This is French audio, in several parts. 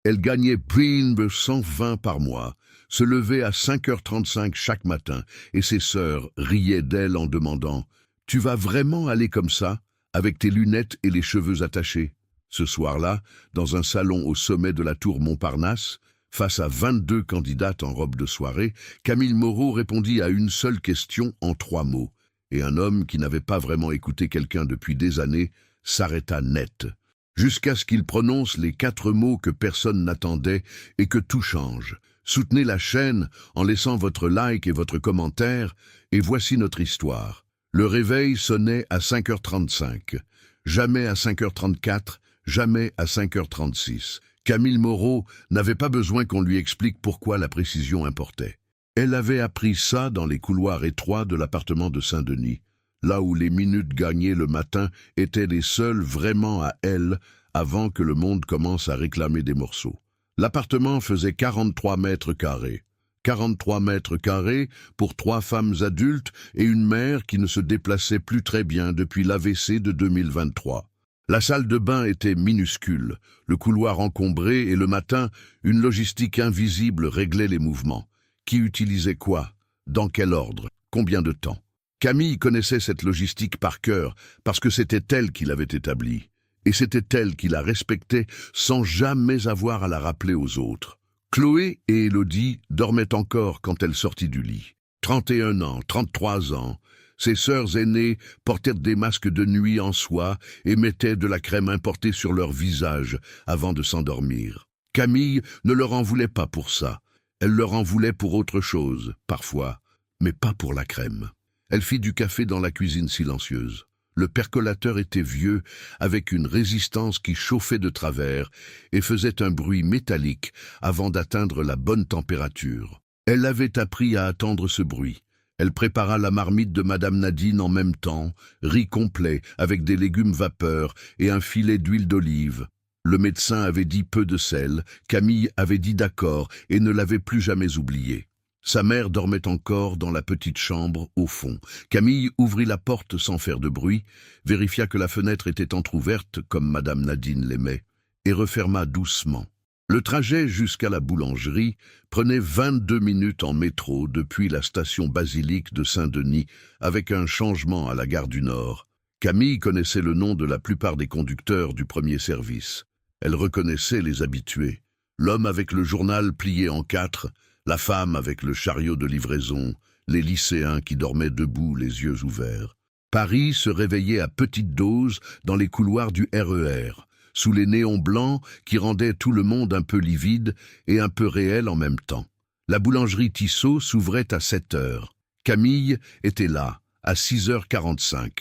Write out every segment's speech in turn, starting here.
Elle gagnait prime de 120 par mois, se levait à 5h35 chaque matin, et ses sœurs riaient d'elle en demandant « Tu vas vraiment aller comme ça, avec tes lunettes et les cheveux attachés ?» Ce soir-là, dans un salon au sommet de la tour Montparnasse, face à 22 candidates en robe de soirée, Camille Moreau répondit à une seule question en 3 mots. Et un homme qui n'avait pas vraiment écouté quelqu'un depuis des années s'arrêta net, jusqu'à ce qu'il prononce les 4 mots que personne n'attendait et que tout change. Soutenez la chaîne en laissant votre like et votre commentaire, et voici notre histoire. Le réveil sonnait à 5h35, jamais à 5h34, jamais à 5h36. Camille Moreau n'avait pas besoin qu'on lui explique pourquoi la précision importait. Elle avait appris ça dans les couloirs étroits de l'appartement de Saint-Denis, là où les minutes gagnées le matin étaient les seules vraiment à elle avant que le monde commence à réclamer des morceaux. L'appartement faisait 43 mètres carrés. 43 mètres carrés pour 3 femmes adultes et une mère qui ne se déplaçait plus très bien depuis l'AVC de 2023. La salle de bain était minuscule, le couloir encombré et le matin, une logistique invisible réglait les mouvements. Qui utilisait quoi? Dans quel ordre? Combien de temps? Camille connaissait cette logistique par cœur parce que c'était elle qui l'avait établie. Et c'était elle qui la respectait sans jamais avoir à la rappeler aux autres. Chloé et Élodie dormaient encore quand elle sortit du lit. 31 ans, 33 ans. Ses sœurs aînées portaient des masques de nuit en soie et mettaient de la crème importée sur leur visage avant de s'endormir. Camille ne leur en voulait pas pour ça. Elle leur en voulait pour autre chose, parfois, mais pas pour la crème. Elle fit du café dans la cuisine silencieuse. Le percolateur était vieux, avec une résistance qui chauffait de travers et faisait un bruit métallique avant d'atteindre la bonne température. Elle avait appris à attendre ce bruit. Elle prépara la marmite de Madame Nadine en même temps, riz complet avec des légumes vapeur et un filet d'huile d'olive. Le médecin avait dit peu de sel, Camille avait dit d'accord et ne l'avait plus jamais oublié. Sa mère dormait encore dans la petite chambre au fond. Camille ouvrit la porte sans faire de bruit, vérifia que la fenêtre était entr'ouverte comme Madame Nadine l'aimait, et referma doucement. Le trajet jusqu'à la boulangerie prenait 22 minutes en métro depuis la station Basilique de Saint-Denis, avec un changement à la gare du Nord. Camille connaissait le nom de la plupart des conducteurs du premier service. Elle reconnaissait les habitués. L'homme avec le journal plié en 4, la femme avec le chariot de livraison, les lycéens qui dormaient debout les yeux ouverts. Paris se réveillait à petite dose dans les couloirs du RER, sous les néons blancs qui rendaient tout le monde un peu livide et un peu réel en même temps. La boulangerie Tissot s'ouvrait à 7h. Camille était là, à 6h45.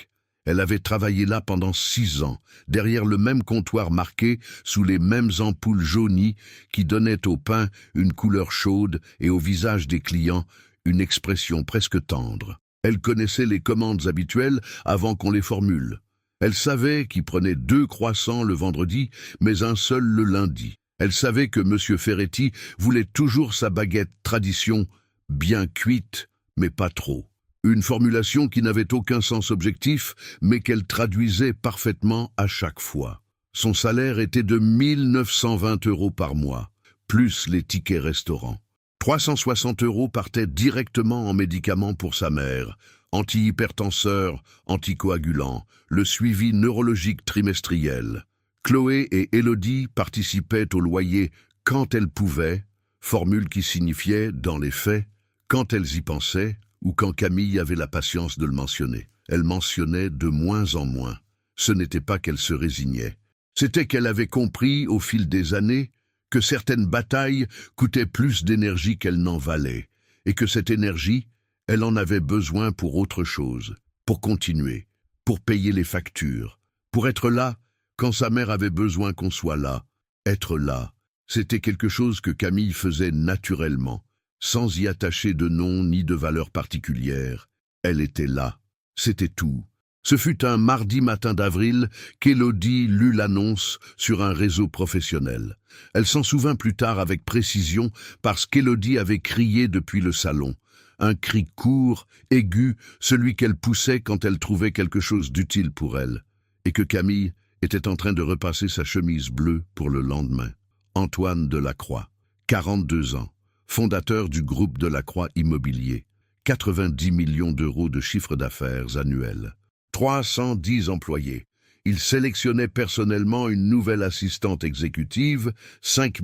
Elle avait travaillé là pendant 6 ans, derrière le même comptoir marqué sous les mêmes ampoules jaunies qui donnaient au pain une couleur chaude et au visage des clients une expression presque tendre. Elle connaissait les commandes habituelles avant qu'on les formule. Elle savait qu'il prenait 2 croissants le vendredi, mais un seul le lundi. Elle savait que M. Ferretti voulait toujours sa baguette tradition, bien cuite, mais pas trop. Une formulation qui n'avait aucun sens objectif, mais qu'elle traduisait parfaitement à chaque fois. Son salaire était de 1 920 € par mois, plus les tickets restaurants. 360 € partaient directement en médicaments pour sa mère, antihypertenseur, anticoagulant, le suivi neurologique trimestriel. Chloé et Élodie participaient au loyer quand elles pouvaient, formule qui signifiait, dans les faits, quand elles y pensaient, ou quand Camille avait la patience de le mentionner. Elle mentionnait de moins en moins. Ce n'était pas qu'elle se résignait. C'était qu'elle avait compris, au fil des années, que certaines batailles coûtaient plus d'énergie qu'elles n'en valaient, et que cette énergie, elle en avait besoin pour autre chose, pour continuer, pour payer les factures, pour être là quand sa mère avait besoin qu'on soit là. Être là, c'était quelque chose que Camille faisait naturellement, sans y attacher de nom ni de valeur particulière. Elle était là, c'était tout. Ce fut un mardi matin d'avril qu'Élodie lut l'annonce sur un réseau professionnel. Elle s'en souvint plus tard avec précision parce qu'Élodie avait crié depuis le salon. Un cri court, aigu, celui qu'elle poussait quand elle trouvait quelque chose d'utile pour elle, et que Camille était en train de repasser sa chemise bleue pour le lendemain. Antoine Delacroix, 42 ans, fondateur du groupe Delacroix Immobilier, 90 millions d'euros de chiffre d'affaires annuel, 310 employés. Il sélectionnait personnellement une nouvelle assistante exécutive, 5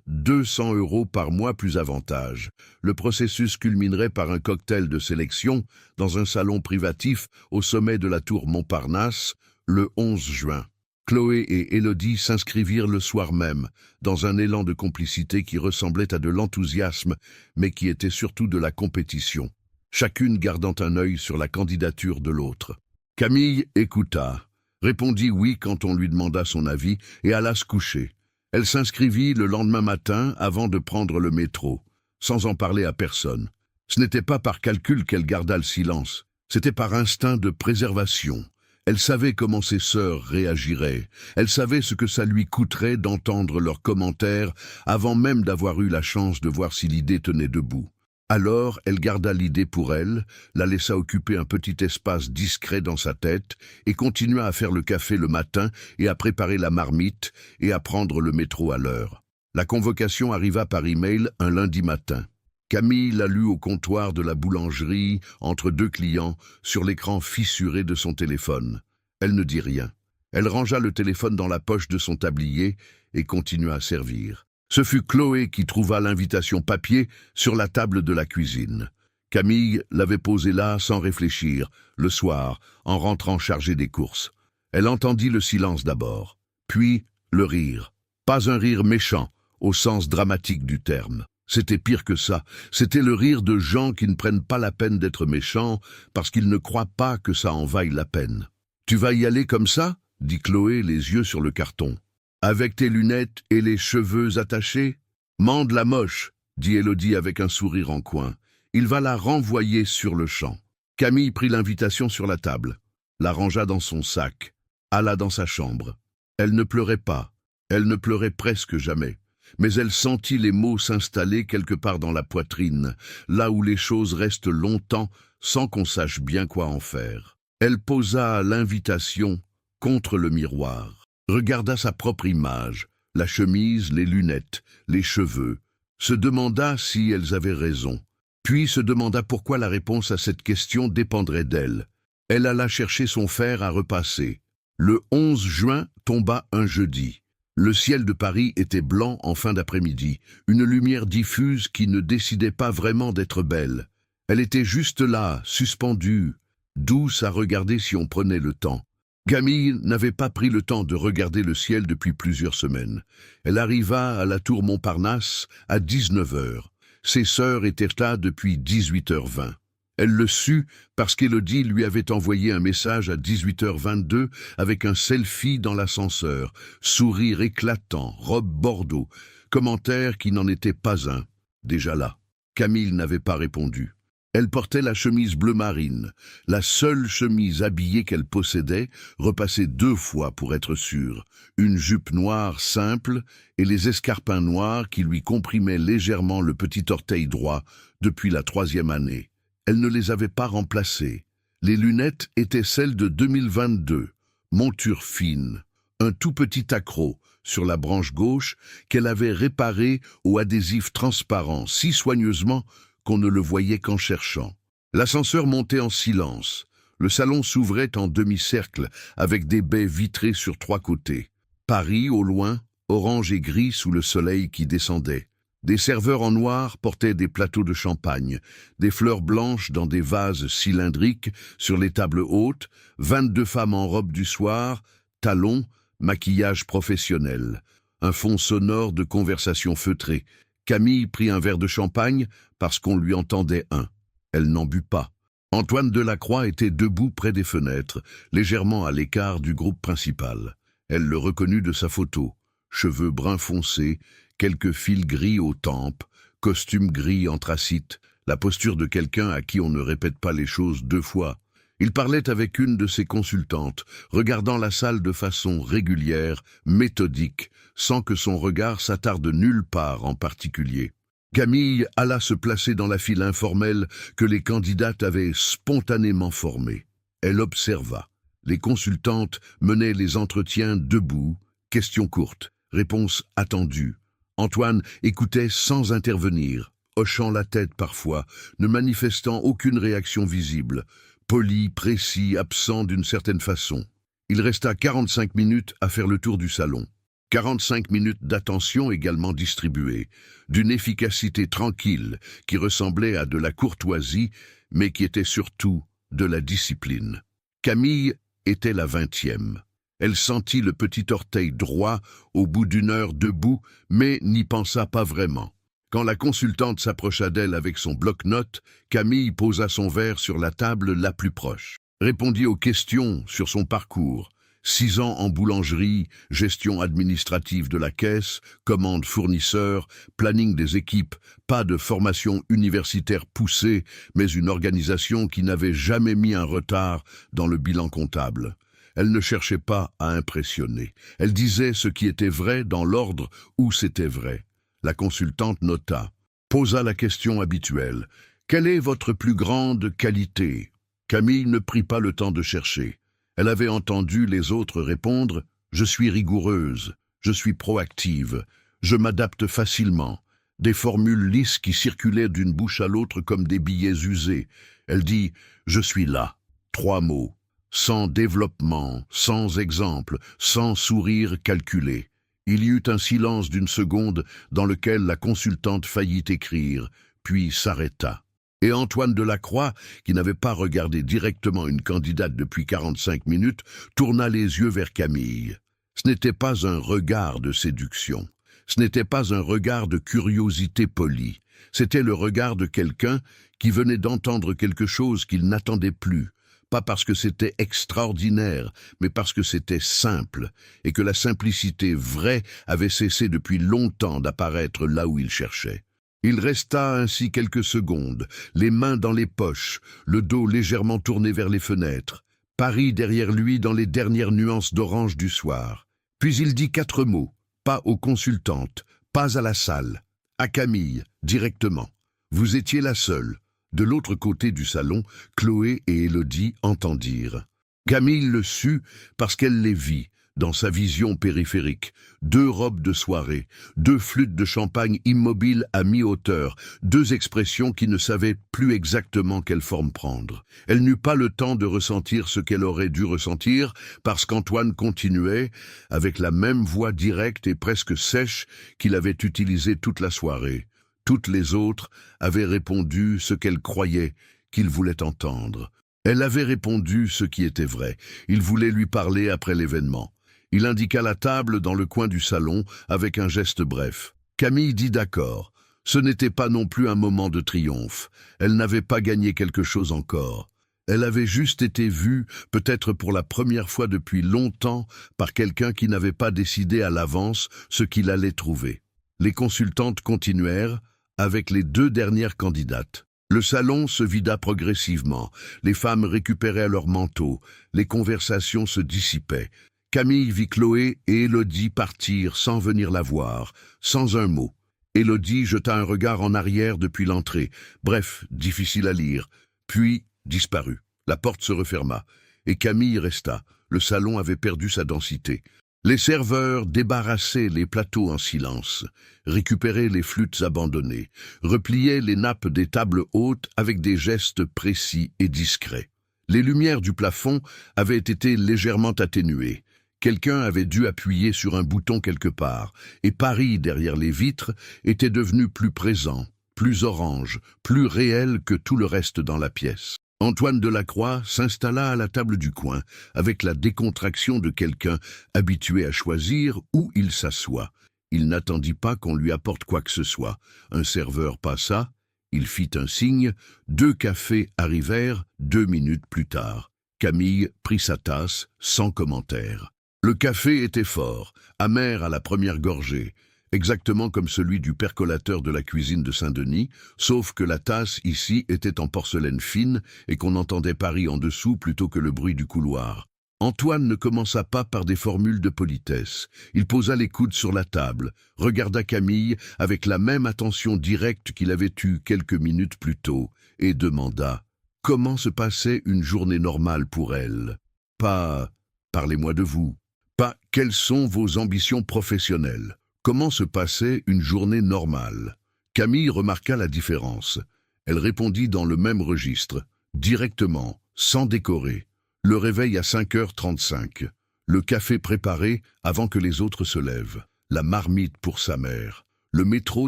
200 euros par mois plus avantage. Le processus culminerait par un cocktail de sélection dans un salon privatif au sommet de la tour Montparnasse, le 11 juin. Chloé et Élodie s'inscrivirent le soir même, dans un élan de complicité qui ressemblait à de l'enthousiasme, mais qui était surtout de la compétition, chacune gardant un œil sur la candidature de l'autre. Camille écouta, répondit oui quand on lui demanda son avis et alla se coucher. Elle s'inscrivit le lendemain matin avant de prendre le métro, sans en parler à personne. Ce n'était pas par calcul qu'elle garda le silence, c'était par instinct de préservation. Elle savait comment ses sœurs réagiraient, elle savait ce que ça lui coûterait d'entendre leurs commentaires avant même d'avoir eu la chance de voir si l'idée tenait debout. Alors, elle garda l'idée pour elle, la laissa occuper un petit espace discret dans sa tête et continua à faire le café le matin et à préparer la marmite et à prendre le métro à l'heure. La convocation arriva par email un lundi matin. Camille la lut au comptoir de la boulangerie, entre deux clients, sur l'écran fissuré de son téléphone. Elle ne dit rien. Elle rangea le téléphone dans la poche de son tablier et continua à servir. Ce fut Chloé qui trouva l'invitation papier sur la table de la cuisine. Camille l'avait posée là sans réfléchir, le soir, en rentrant chargée des courses. Elle entendit le silence d'abord, puis le rire. Pas un rire méchant, au sens dramatique du terme. C'était pire que ça, c'était le rire de gens qui ne prennent pas la peine d'être méchants parce qu'ils ne croient pas que ça en vaille la peine. « Tu vas y aller comme ça ?» dit Chloé, les yeux sur le carton. « Avec tes lunettes et les cheveux attachés ?»« Mande la moche !» dit Élodie avec un sourire en coin. « Il va la renvoyer sur le champ. » Camille prit l'invitation sur la table, la rangea dans son sac, alla dans sa chambre. Elle ne pleurait pas, elle ne pleurait presque jamais. Mais elle sentit les mots s'installer quelque part dans la poitrine, là où les choses restent longtemps sans qu'on sache bien quoi en faire. Elle posa l'invitation contre le miroir, regarda sa propre image, la chemise, les lunettes, les cheveux, se demanda si elles avaient raison, puis se demanda pourquoi la réponse à cette question dépendrait d'elle. Elle alla chercher son fer à repasser. Le 11 juin tomba un jeudi. Le ciel de Paris était blanc en fin d'après-midi, une lumière diffuse qui ne décidait pas vraiment d'être belle. Elle était juste là, suspendue, douce à regarder si on prenait le temps. Camille n'avait pas pris le temps de regarder le ciel depuis plusieurs semaines. Elle arriva à la tour Montparnasse à 19h. Ses sœurs étaient là depuis 18h20. Elle le sut parce qu'Élodie lui avait envoyé un message à 18h22 avec un selfie dans l'ascenseur, sourire éclatant, robe bordeaux, commentaire qui n'en était pas un. Déjà là, Camille n'avait pas répondu. Elle portait la chemise bleu marine, la seule chemise habillée qu'elle possédait, repassée 2 fois pour être sûre, une jupe noire simple et les escarpins noirs qui lui comprimaient légèrement le petit orteil droit depuis la 3e année. Elle ne les avait pas remplacées. Les lunettes étaient celles de 2022, monture fine, un tout petit accroc sur la branche gauche qu'elle avait réparé au adhésif transparent si soigneusement qu'on ne le voyait qu'en cherchant. L'ascenseur montait en silence. Le salon s'ouvrait en demi-cercle avec des baies vitrées sur 3 côtés. Paris, au loin, orange et gris sous le soleil qui descendait. Des serveurs en noir portaient des plateaux de champagne, des fleurs blanches dans des vases cylindriques sur les tables hautes, 22 femmes en robe du soir, talons, maquillage professionnel. Un fond sonore de conversation feutrée. Camille prit un verre de champagne parce qu'on lui entendait un. Elle n'en but pas. Antoine Delacroix était debout près des fenêtres, légèrement à l'écart du groupe principal. Elle le reconnut de sa photo. Cheveux bruns foncés, quelques fils gris aux tempes, costume gris anthracite, la posture de quelqu'un à qui on ne répète pas les choses 2 fois. Il parlait avec une de ses consultantes, regardant la salle de façon régulière, méthodique, sans que son regard s'attarde nulle part en particulier. Camille alla se placer dans la file informelle que les candidates avaient spontanément formée. Elle observa. Les consultantes menaient les entretiens debout, questions courtes, réponses attendues. Antoine écoutait sans intervenir, hochant la tête parfois, ne manifestant aucune réaction visible, poli, précis, absent d'une certaine façon. Il resta 45 minutes à faire le tour du salon. 45 minutes d'attention également distribuée, d'une efficacité tranquille qui ressemblait à de la courtoisie, mais qui était surtout de la discipline. Camille était la 20e. Elle sentit le petit orteil droit au bout d'une heure debout, mais n'y pensa pas vraiment. Quand la consultante s'approcha d'elle avec son bloc-notes, Camille posa son verre sur la table la plus proche. Répondit aux questions sur son parcours. 6 ans en boulangerie, gestion administrative de la caisse, commande fournisseur, planning des équipes, pas de formation universitaire poussée, mais une organisation qui n'avait jamais mis un retard dans le bilan comptable. Elle ne cherchait pas à impressionner. Elle disait ce qui était vrai dans l'ordre où c'était vrai. La consultante nota, posa la question habituelle. « Quelle est votre plus grande qualité ?» Camille ne prit pas le temps de chercher. Elle avait entendu les autres répondre « Je suis rigoureuse, je suis proactive, je m'adapte facilement ». Des formules lisses qui circulaient d'une bouche à l'autre comme des billets usés. Elle dit « Je suis là ». 3 mots. Sans développement, sans exemple, sans sourire calculé. Il y eut un silence d'une seconde dans lequel la consultante faillit écrire, puis s'arrêta. Et Antoine Delacroix, qui n'avait pas regardé directement une candidate depuis 45 minutes, tourna les yeux vers Camille. Ce n'était pas un regard de séduction, ce n'était pas un regard de curiosité polie, c'était le regard de quelqu'un qui venait d'entendre quelque chose qu'il n'attendait plus, pas parce que c'était extraordinaire, mais parce que c'était simple, et que la simplicité vraie avait cessé depuis longtemps d'apparaître là où il cherchait. Il resta ainsi quelques secondes, les mains dans les poches, le dos légèrement tourné vers les fenêtres, Paris derrière lui dans les dernières nuances d'orange du soir. Puis il dit 4 mots, pas aux consultantes, pas à la salle, à Camille, directement. Vous étiez la seule. De l'autre côté du salon, Chloé et Élodie entendirent. Camille le sut parce qu'elle les vit, dans sa vision périphérique. 2 robes de soirée, 2 flûtes de champagne immobiles à mi-hauteur, 2 expressions qui ne savaient plus exactement quelle forme prendre. Elle n'eut pas le temps de ressentir ce qu'elle aurait dû ressentir, parce qu'Antoine continuait, avec la même voix directe et presque sèche qu'il avait utilisée toute la soirée. Toutes les autres avaient répondu ce qu'elle croyait qu'il voulait entendre. Elle avait répondu ce qui était vrai. Il voulait lui parler après l'événement. Il indiqua la table dans le coin du salon avec un geste bref. Camille dit d'accord. Ce n'était pas non plus un moment de triomphe. Elle n'avait pas gagné quelque chose encore. Elle avait juste été vue, peut-être pour la première fois depuis longtemps, par quelqu'un qui n'avait pas décidé à l'avance ce qu'il allait trouver. Les consultantes continuèrent avec les 2 dernières candidates. Le salon se vida progressivement. Les femmes récupéraient leurs manteaux. Les conversations se dissipaient. Camille vit Chloé et Élodie partir sans venir la voir, sans un mot. Élodie jeta un regard en arrière depuis l'entrée. Bref, difficile à lire. Puis disparut. La porte se referma. Et Camille resta. Le salon avait perdu sa densité. Les serveurs débarrassaient les plateaux en silence, récupéraient les flûtes abandonnées, repliaient les nappes des tables hautes avec des gestes précis et discrets. Les lumières du plafond avaient été légèrement atténuées. Quelqu'un avait dû appuyer sur un bouton quelque part, et Paris, derrière les vitres, était devenu plus présent, plus orange, plus réel que tout le reste dans la pièce. Antoine Delacroix s'installa à la table du coin, avec la décontraction de quelqu'un habitué à choisir où il s'assoit. Il n'attendit pas qu'on lui apporte quoi que ce soit. Un serveur passa, il fit un signe, 2 cafés arrivèrent 2 minutes plus tard. Camille prit sa tasse, sans commentaire. Le café était fort, amer à la première gorgée, exactement comme celui du percolateur de la cuisine de Saint-Denis, sauf que la tasse ici était en porcelaine fine et qu'on entendait Paris en dessous plutôt que le bruit du couloir. Antoine ne commença pas par des formules de politesse. Il posa les coudes sur la table, regarda Camille avec la même attention directe qu'il avait eue quelques minutes plus tôt, et demanda « Comment se passait une journée normale pour elle ?» Pas « Parlez-moi de vous ». Pas « Quelles sont vos ambitions professionnelles ?» comment se passait une journée normale. Camille remarqua la différence. Elle répondit dans le même registre, directement, sans décorer. Le réveil à 5h35. Le café préparé avant que les autres se lèvent. La marmite pour sa mère. Le métro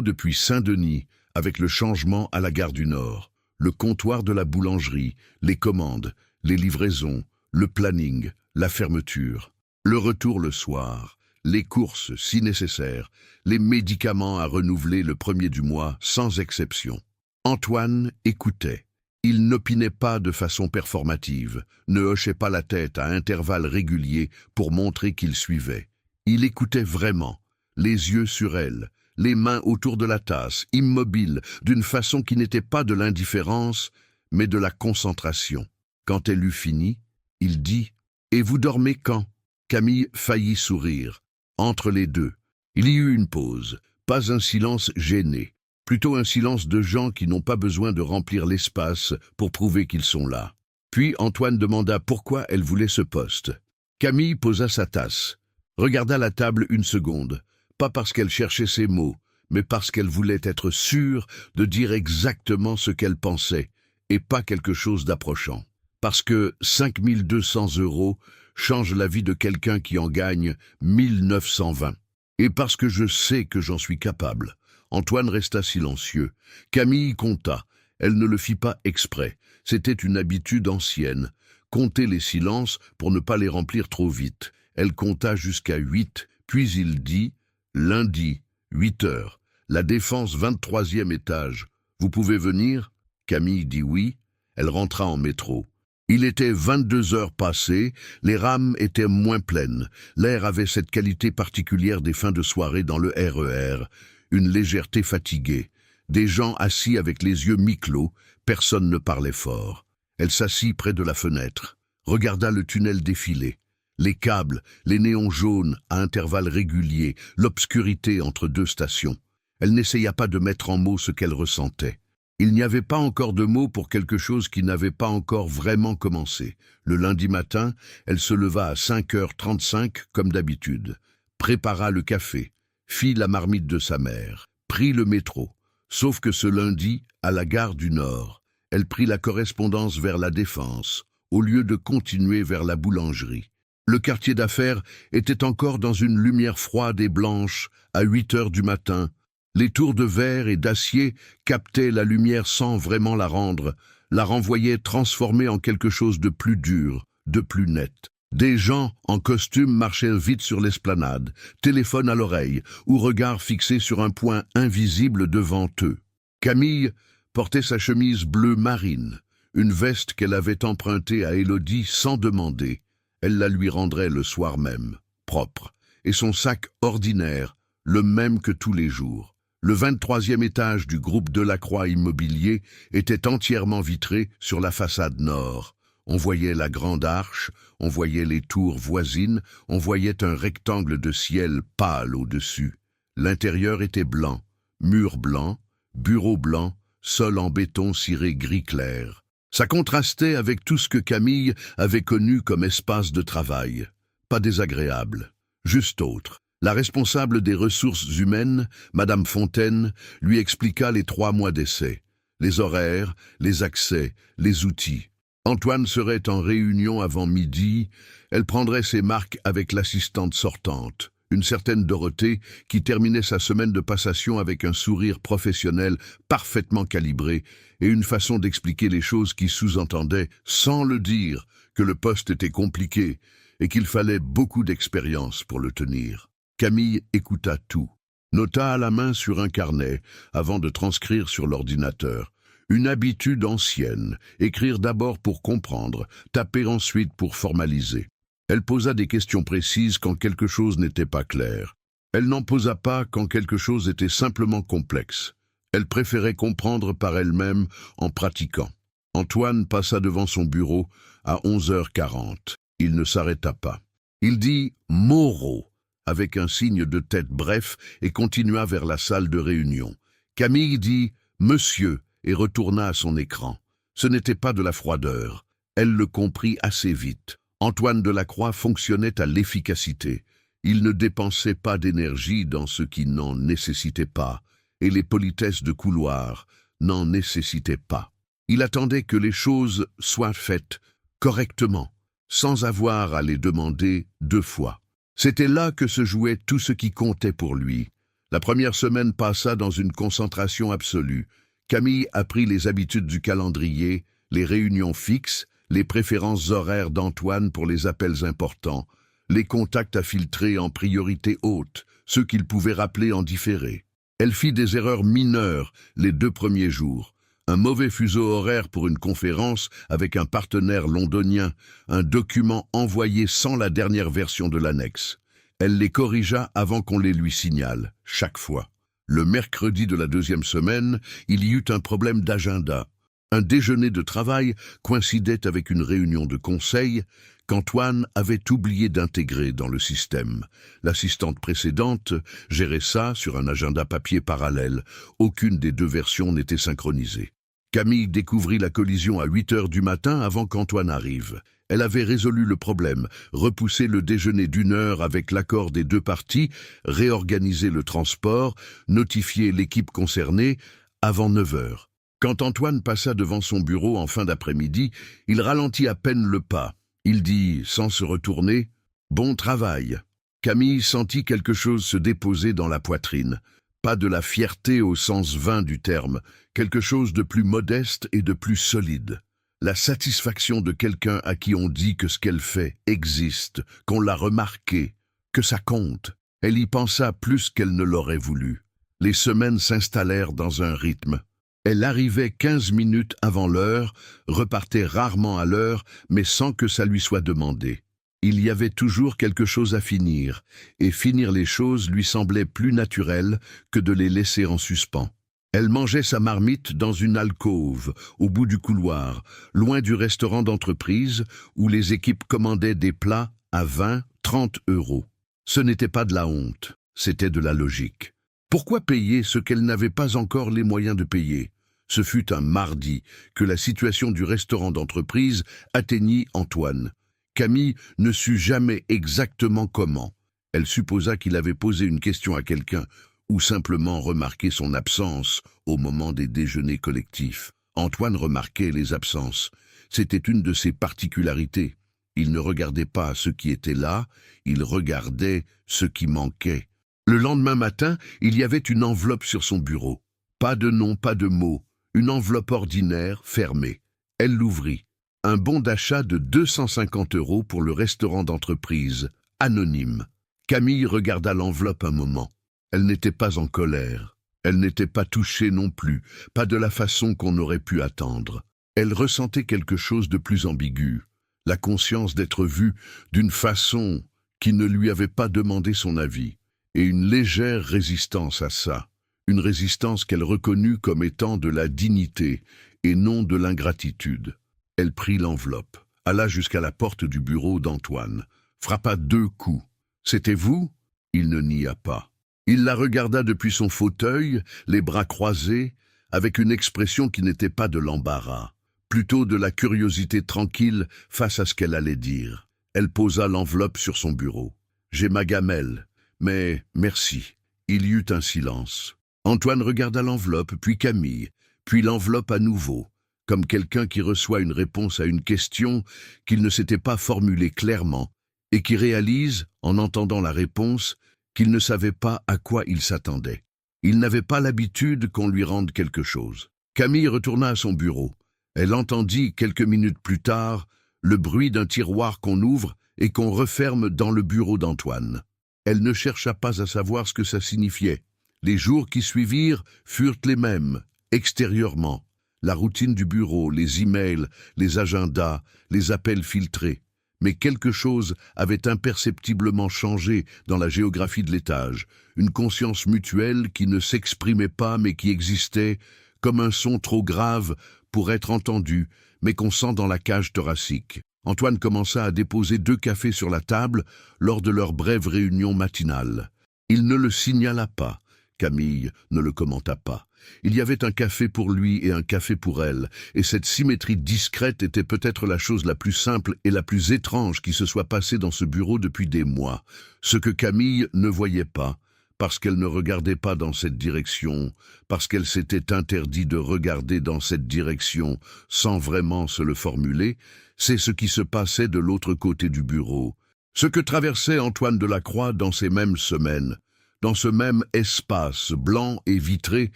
depuis Saint-Denis, avec le changement à la gare du Nord. Le comptoir de la boulangerie, les commandes, les livraisons, le planning, la fermeture. Le retour le soir, les courses si nécessaire, les médicaments à renouveler le 1er du mois, sans exception. Antoine écoutait. Il n'opinait pas de façon performative, ne hochait pas la tête à intervalles réguliers pour montrer qu'il suivait. Il écoutait vraiment, les yeux sur elle, les mains autour de la tasse, immobile, d'une façon qui n'était pas de l'indifférence, mais de la concentration. Quand elle eut fini, il dit « Et vous dormez quand ?» Camille faillit sourire. Entre les deux, il y eut une pause, pas un silence gêné, plutôt un silence de gens qui n'ont pas besoin de remplir l'espace pour prouver qu'ils sont là. Puis Antoine demanda pourquoi elle voulait ce poste. Camille posa sa tasse, regarda la table une seconde, pas parce qu'elle cherchait ses mots, mais parce qu'elle voulait être sûre de dire exactement ce qu'elle pensait, et pas quelque chose d'approchant. Parce que 5 200 € changent la vie de quelqu'un qui en gagne 1920. Et parce que je sais que j'en suis capable. Antoine resta silencieux. Camille compta. Elle ne le fit pas exprès. C'était une habitude ancienne. Compter les silences pour ne pas les remplir trop vite. Elle compta jusqu'à 8, puis il dit « Lundi, 8h, la Défense 23e étage. Vous pouvez venir ?» Camille dit oui. Elle rentra en métro. Il était 22h passées, les rames étaient moins pleines. L'air avait cette qualité particulière des fins de soirée dans le RER, une légèreté fatiguée. Des gens assis avec les yeux mi-clos, personne ne parlait fort. Elle s'assit près de la fenêtre, regarda le tunnel défiler. Les câbles, les néons jaunes à intervalles réguliers, l'obscurité entre deux stations. Elle n'essaya pas de mettre en mots ce qu'elle ressentait. Il n'y avait pas encore de mots pour quelque chose qui n'avait pas encore vraiment commencé. Le lundi matin, elle se leva à 5h35 comme d'habitude, prépara le café, fit la marmite de sa mère, prit le métro. Sauf que ce lundi, à la gare du Nord, elle prit la correspondance vers la Défense, au lieu de continuer vers la boulangerie. Le quartier d'affaires était encore dans une lumière froide et blanche à 8h du matin. Les tours de verre et d'acier captaient la lumière sans vraiment la rendre, la renvoyaient transformée en quelque chose de plus dur, de plus net. Des gens en costume marchaient vite sur l'esplanade, téléphone à l'oreille ou regard fixé sur un point invisible devant eux. Camille portait sa chemise bleu marine, une veste qu'elle avait empruntée à Élodie sans demander. Elle la lui rendrait le soir même, propre, et son sac ordinaire, le même que tous les jours. Le 23e étage du groupe Delacroix Immobilier était entièrement vitré sur la façade nord. On voyait la grande arche, on voyait les tours voisines, on voyait un rectangle de ciel pâle au-dessus. L'intérieur était blanc, murs blancs, bureaux blancs, sol en béton ciré gris clair. Ça contrastait avec tout ce que Camille avait connu comme espace de travail. Pas désagréable, juste autre. La responsable des ressources humaines, Madame Fontaine, lui expliqua les 3 mois d'essai, les horaires, les accès, les outils. Antoine serait en réunion avant midi, elle prendrait ses marques avec l'assistante sortante, une certaine Dorothée qui terminait sa semaine de passation avec un sourire professionnel parfaitement calibré et une façon d'expliquer les choses qui sous-entendait, sans le dire, que le poste était compliqué et qu'il fallait beaucoup d'expérience pour le tenir. Camille écouta tout, nota à la main sur un carnet avant de transcrire sur l'ordinateur. Une habitude ancienne, écrire d'abord pour comprendre, taper ensuite pour formaliser. Elle posa des questions précises quand quelque chose n'était pas clair. Elle n'en posa pas quand quelque chose était simplement complexe. Elle préférait comprendre par elle-même en pratiquant. Antoine passa devant son bureau à 11h40. Il ne s'arrêta pas. Il dit « Moreau » avec un signe de tête bref et continua vers la salle de réunion. Camille dit « Monsieur » et retourna à son écran. Ce n'était pas de la froideur. Elle le comprit assez vite. Antoine Delacroix fonctionnait à l'efficacité. Il ne dépensait pas d'énergie dans ce qui n'en nécessitait pas, et les politesses de couloir n'en nécessitaient pas. Il attendait que les choses soient faites correctement, sans avoir à les demander 2 fois. C'était là que se jouait tout ce qui comptait pour lui. La première semaine passa dans une concentration absolue. Camille apprit les habitudes du calendrier, les réunions fixes, les préférences horaires d'Antoine pour les appels importants, les contacts à filtrer en priorité haute, ceux qu'il pouvait rappeler en différé. Elle fit des erreurs mineures les 2 premiers jours. Un mauvais fuseau horaire pour une conférence avec un partenaire londonien, un document envoyé sans la dernière version de l'annexe. Elle les corrigea avant qu'on les lui signale, chaque fois. Le mercredi de la 2e semaine, il y eut un problème d'agenda. Un déjeuner de travail coïncidait avec une réunion de conseil qu'Antoine avait oublié d'intégrer dans le système. L'assistante précédente gérait ça sur un agenda papier parallèle. Aucune des 2 versions n'était synchronisée. Camille découvrit la collision à 8 heures du matin avant qu'Antoine arrive. Elle avait résolu le problème, repoussé le déjeuner d'1 heure avec l'accord des 2 parties, réorganisé le transport, notifié l'équipe concernée avant 9 heures. Quand Antoine passa devant son bureau en fin d'après-midi, il ralentit à peine le pas. Il dit, sans se retourner, « Bon travail ». Camille sentit quelque chose se déposer dans la poitrine. Pas de la fierté au sens vain du terme, quelque chose de plus modeste et de plus solide. La satisfaction de quelqu'un à qui on dit que ce qu'elle fait existe, qu'on l'a remarqué, que ça compte. Elle y pensa plus qu'elle ne l'aurait voulu. Les semaines s'installèrent dans un rythme. Elle arrivait 15 minutes avant l'heure, repartait rarement à l'heure, mais sans que ça lui soit demandé. Il y avait toujours quelque chose à finir, et finir les choses lui semblait plus naturel que de les laisser en suspens. Elle mangeait sa marmite dans une alcôve, au bout du couloir, loin du restaurant d'entreprise, où les équipes commandaient des plats à 20, 30 euros. Ce n'était pas de la honte, c'était de la logique. Pourquoi payer ce qu'elle n'avait pas encore les moyens de payer? Ce fut un mardi que la situation du restaurant d'entreprise atteignit Antoine. Camille ne sut jamais exactement comment. Elle supposa qu'il avait posé une question à quelqu'un ou simplement remarqué son absence au moment des déjeuners collectifs. Antoine remarquait les absences. C'était une de ses particularités. Il ne regardait pas ce qui était là, il regardait ce qui manquait. Le lendemain matin, il y avait une enveloppe sur son bureau. Pas de nom, pas de mots. Une enveloppe ordinaire, fermée. Elle l'ouvrit. Un bon d'achat de 250 euros pour le restaurant d'entreprise, anonyme. Camille regarda l'enveloppe un moment. Elle n'était pas en colère. Elle n'était pas touchée non plus, pas de la façon qu'on aurait pu attendre. Elle ressentait quelque chose de plus ambigu. La conscience d'être vue d'une façon qui ne lui avait pas demandé son avis. Et une légère résistance à ça. Une résistance qu'elle reconnut comme étant de la dignité et non de l'ingratitude. Elle prit l'enveloppe, alla jusqu'à la porte du bureau d'Antoine, frappa 2 coups. « C'était vous ?» Il ne nia pas. Il la regarda depuis son fauteuil, les bras croisés, avec une expression qui n'était pas de l'embarras, plutôt de la curiosité tranquille face à ce qu'elle allait dire. Elle posa l'enveloppe sur son bureau. « J'ai ma gamelle, mais merci. » Il y eut un silence. Antoine regarda l'enveloppe, puis Camille, puis l'enveloppe à nouveau, comme quelqu'un qui reçoit une réponse à une question qu'il ne s'était pas formulée clairement et qui réalise, en entendant la réponse, qu'il ne savait pas à quoi il s'attendait. Il n'avait pas l'habitude qu'on lui rende quelque chose. Camille retourna à son bureau. Elle entendit, quelques minutes plus tard, le bruit d'un tiroir qu'on ouvre et qu'on referme dans le bureau d'Antoine. Elle ne chercha pas à savoir ce que ça signifiait. Les jours qui suivirent furent les mêmes, extérieurement. La routine du bureau, les emails, les agendas, les appels filtrés. Mais quelque chose avait imperceptiblement changé dans la géographie de l'étage, une conscience mutuelle qui ne s'exprimait pas mais qui existait, comme un son trop grave pour être entendu, mais qu'on sent dans la cage thoracique. Antoine commença à déposer 2 cafés sur la table lors de leur brève réunion matinale. Il ne le signala pas. Camille ne le commenta pas. Il y avait un café pour lui et un café pour elle, et cette symétrie discrète était peut-être la chose la plus simple et la plus étrange qui se soit passée dans ce bureau depuis des mois. Ce que Camille ne voyait pas, parce qu'elle ne regardait pas dans cette direction, parce qu'elle s'était interdit de regarder dans cette direction sans vraiment se le formuler, c'est ce qui se passait de l'autre côté du bureau. Ce que traversait Antoine Delacroix dans ces mêmes semaines, dans ce même espace blanc et vitré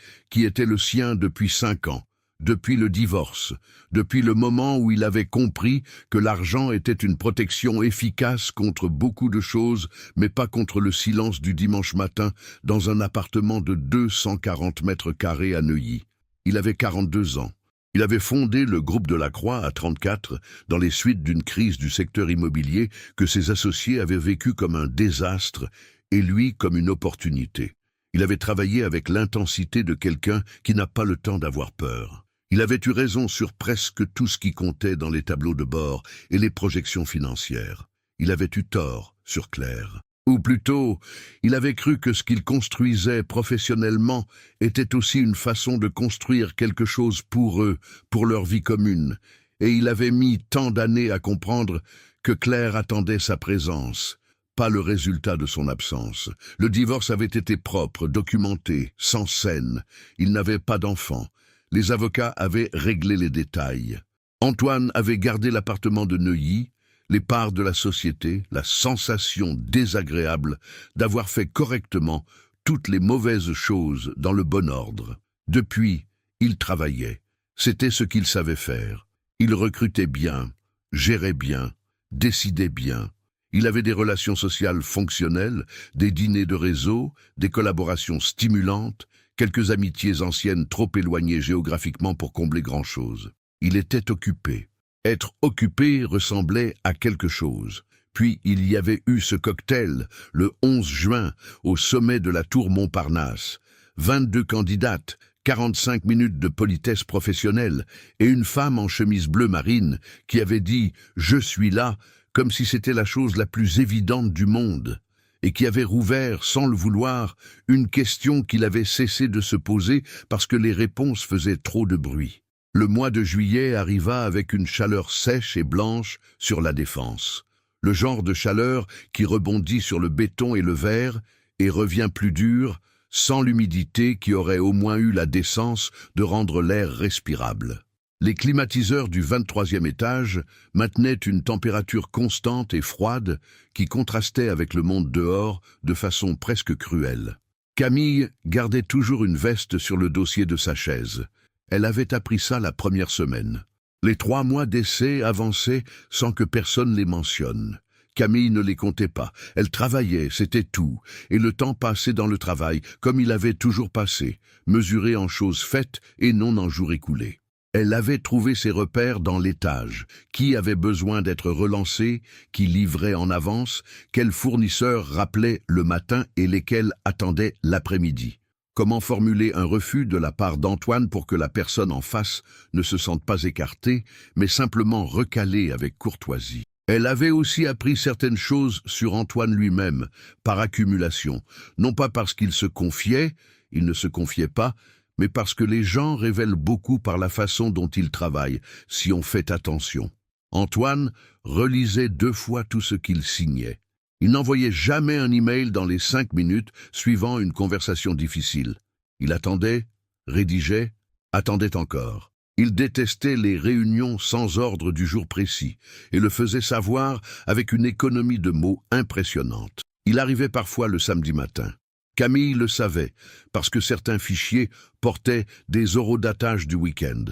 qui était le sien depuis 5 ans, depuis le divorce, depuis le moment où il avait compris que l'argent était une protection efficace contre beaucoup de choses, mais pas contre le silence du dimanche matin dans un appartement de 240 mètres carrés à Neuilly. Il avait 42 ans. Il avait fondé le groupe Delacroix à 34 dans les suites d'une crise du secteur immobilier que ses associés avaient vécu comme un désastre et lui comme une opportunité. Il avait travaillé avec l'intensité de quelqu'un qui n'a pas le temps d'avoir peur. Il avait eu raison sur presque tout ce qui comptait dans les tableaux de bord et les projections financières. Il avait eu tort sur Claire. Ou plutôt, il avait cru que ce qu'il construisait professionnellement était aussi une façon de construire quelque chose pour eux, pour leur vie commune. Et il avait mis tant d'années à comprendre que Claire attendait sa présence, pas le résultat de son absence. Le divorce avait été propre, documenté, sans scène. Il n'avait pas d'enfant. Les avocats avaient réglé les détails. Antoine avait gardé l'appartement de Neuilly, les parts de la société, la sensation désagréable d'avoir fait correctement toutes les mauvaises choses dans le bon ordre. Depuis, il travaillait. C'était ce qu'il savait faire. Il recrutait bien, gérait bien, décidait bien. Il avait des relations sociales fonctionnelles, des dîners de réseau, des collaborations stimulantes, quelques amitiés anciennes trop éloignées géographiquement pour combler grand-chose. Il était occupé. Être occupé ressemblait à quelque chose. Puis il y avait eu ce cocktail, le 11 juin, au sommet de la tour Montparnasse. 22 candidates, 45 minutes de politesse professionnelle, et une femme en chemise bleu marine qui avait dit « Je suis là », comme si c'était la chose la plus évidente du monde, et qui avait rouvert, sans le vouloir, une question qu'il avait cessé de se poser parce que les réponses faisaient trop de bruit. Le mois de juillet arriva avec une chaleur sèche et blanche sur la Défense. Le genre de chaleur qui rebondit sur le béton et le verre et revient plus dur, sans l'humidité qui aurait au moins eu la décence de rendre l'air respirable. Les climatiseurs du 23e étage maintenaient une température constante et froide qui contrastait avec le monde dehors de façon presque cruelle. Camille gardait toujours une veste sur le dossier de sa chaise. Elle avait appris ça la première semaine. Les 3 mois d'essai avançaient sans que personne les mentionne. Camille ne les comptait pas. Elle travaillait, c'était tout, et le temps passait dans le travail, comme il avait toujours passé, mesuré en choses faites et non en jours écoulés. Elle avait trouvé ses repères dans l'étage. Qui avait besoin d'être relancé, qui livrait en avance, quels fournisseurs rappelaient le matin et lesquels attendaient l'après-midi. Comment formuler un refus de la part d'Antoine pour que la personne en face ne se sente pas écartée, mais simplement recalée avec courtoisie. Elle avait aussi appris certaines choses sur Antoine lui-même, par accumulation, non pas parce qu'il se confiait, il ne se confiait pas, mais parce que les gens révèlent beaucoup par la façon dont ils travaillent, si on fait attention. Antoine relisait 2 fois tout ce qu'il signait. Il n'envoyait jamais un email dans les 5 minutes suivant une conversation difficile. Il attendait, rédigeait, attendait encore. Il détestait les réunions sans ordre du jour précis et le faisait savoir avec une économie de mots impressionnante. Il arrivait parfois le samedi matin. Camille le savait, parce que certains fichiers portaient des horodatages du week-end.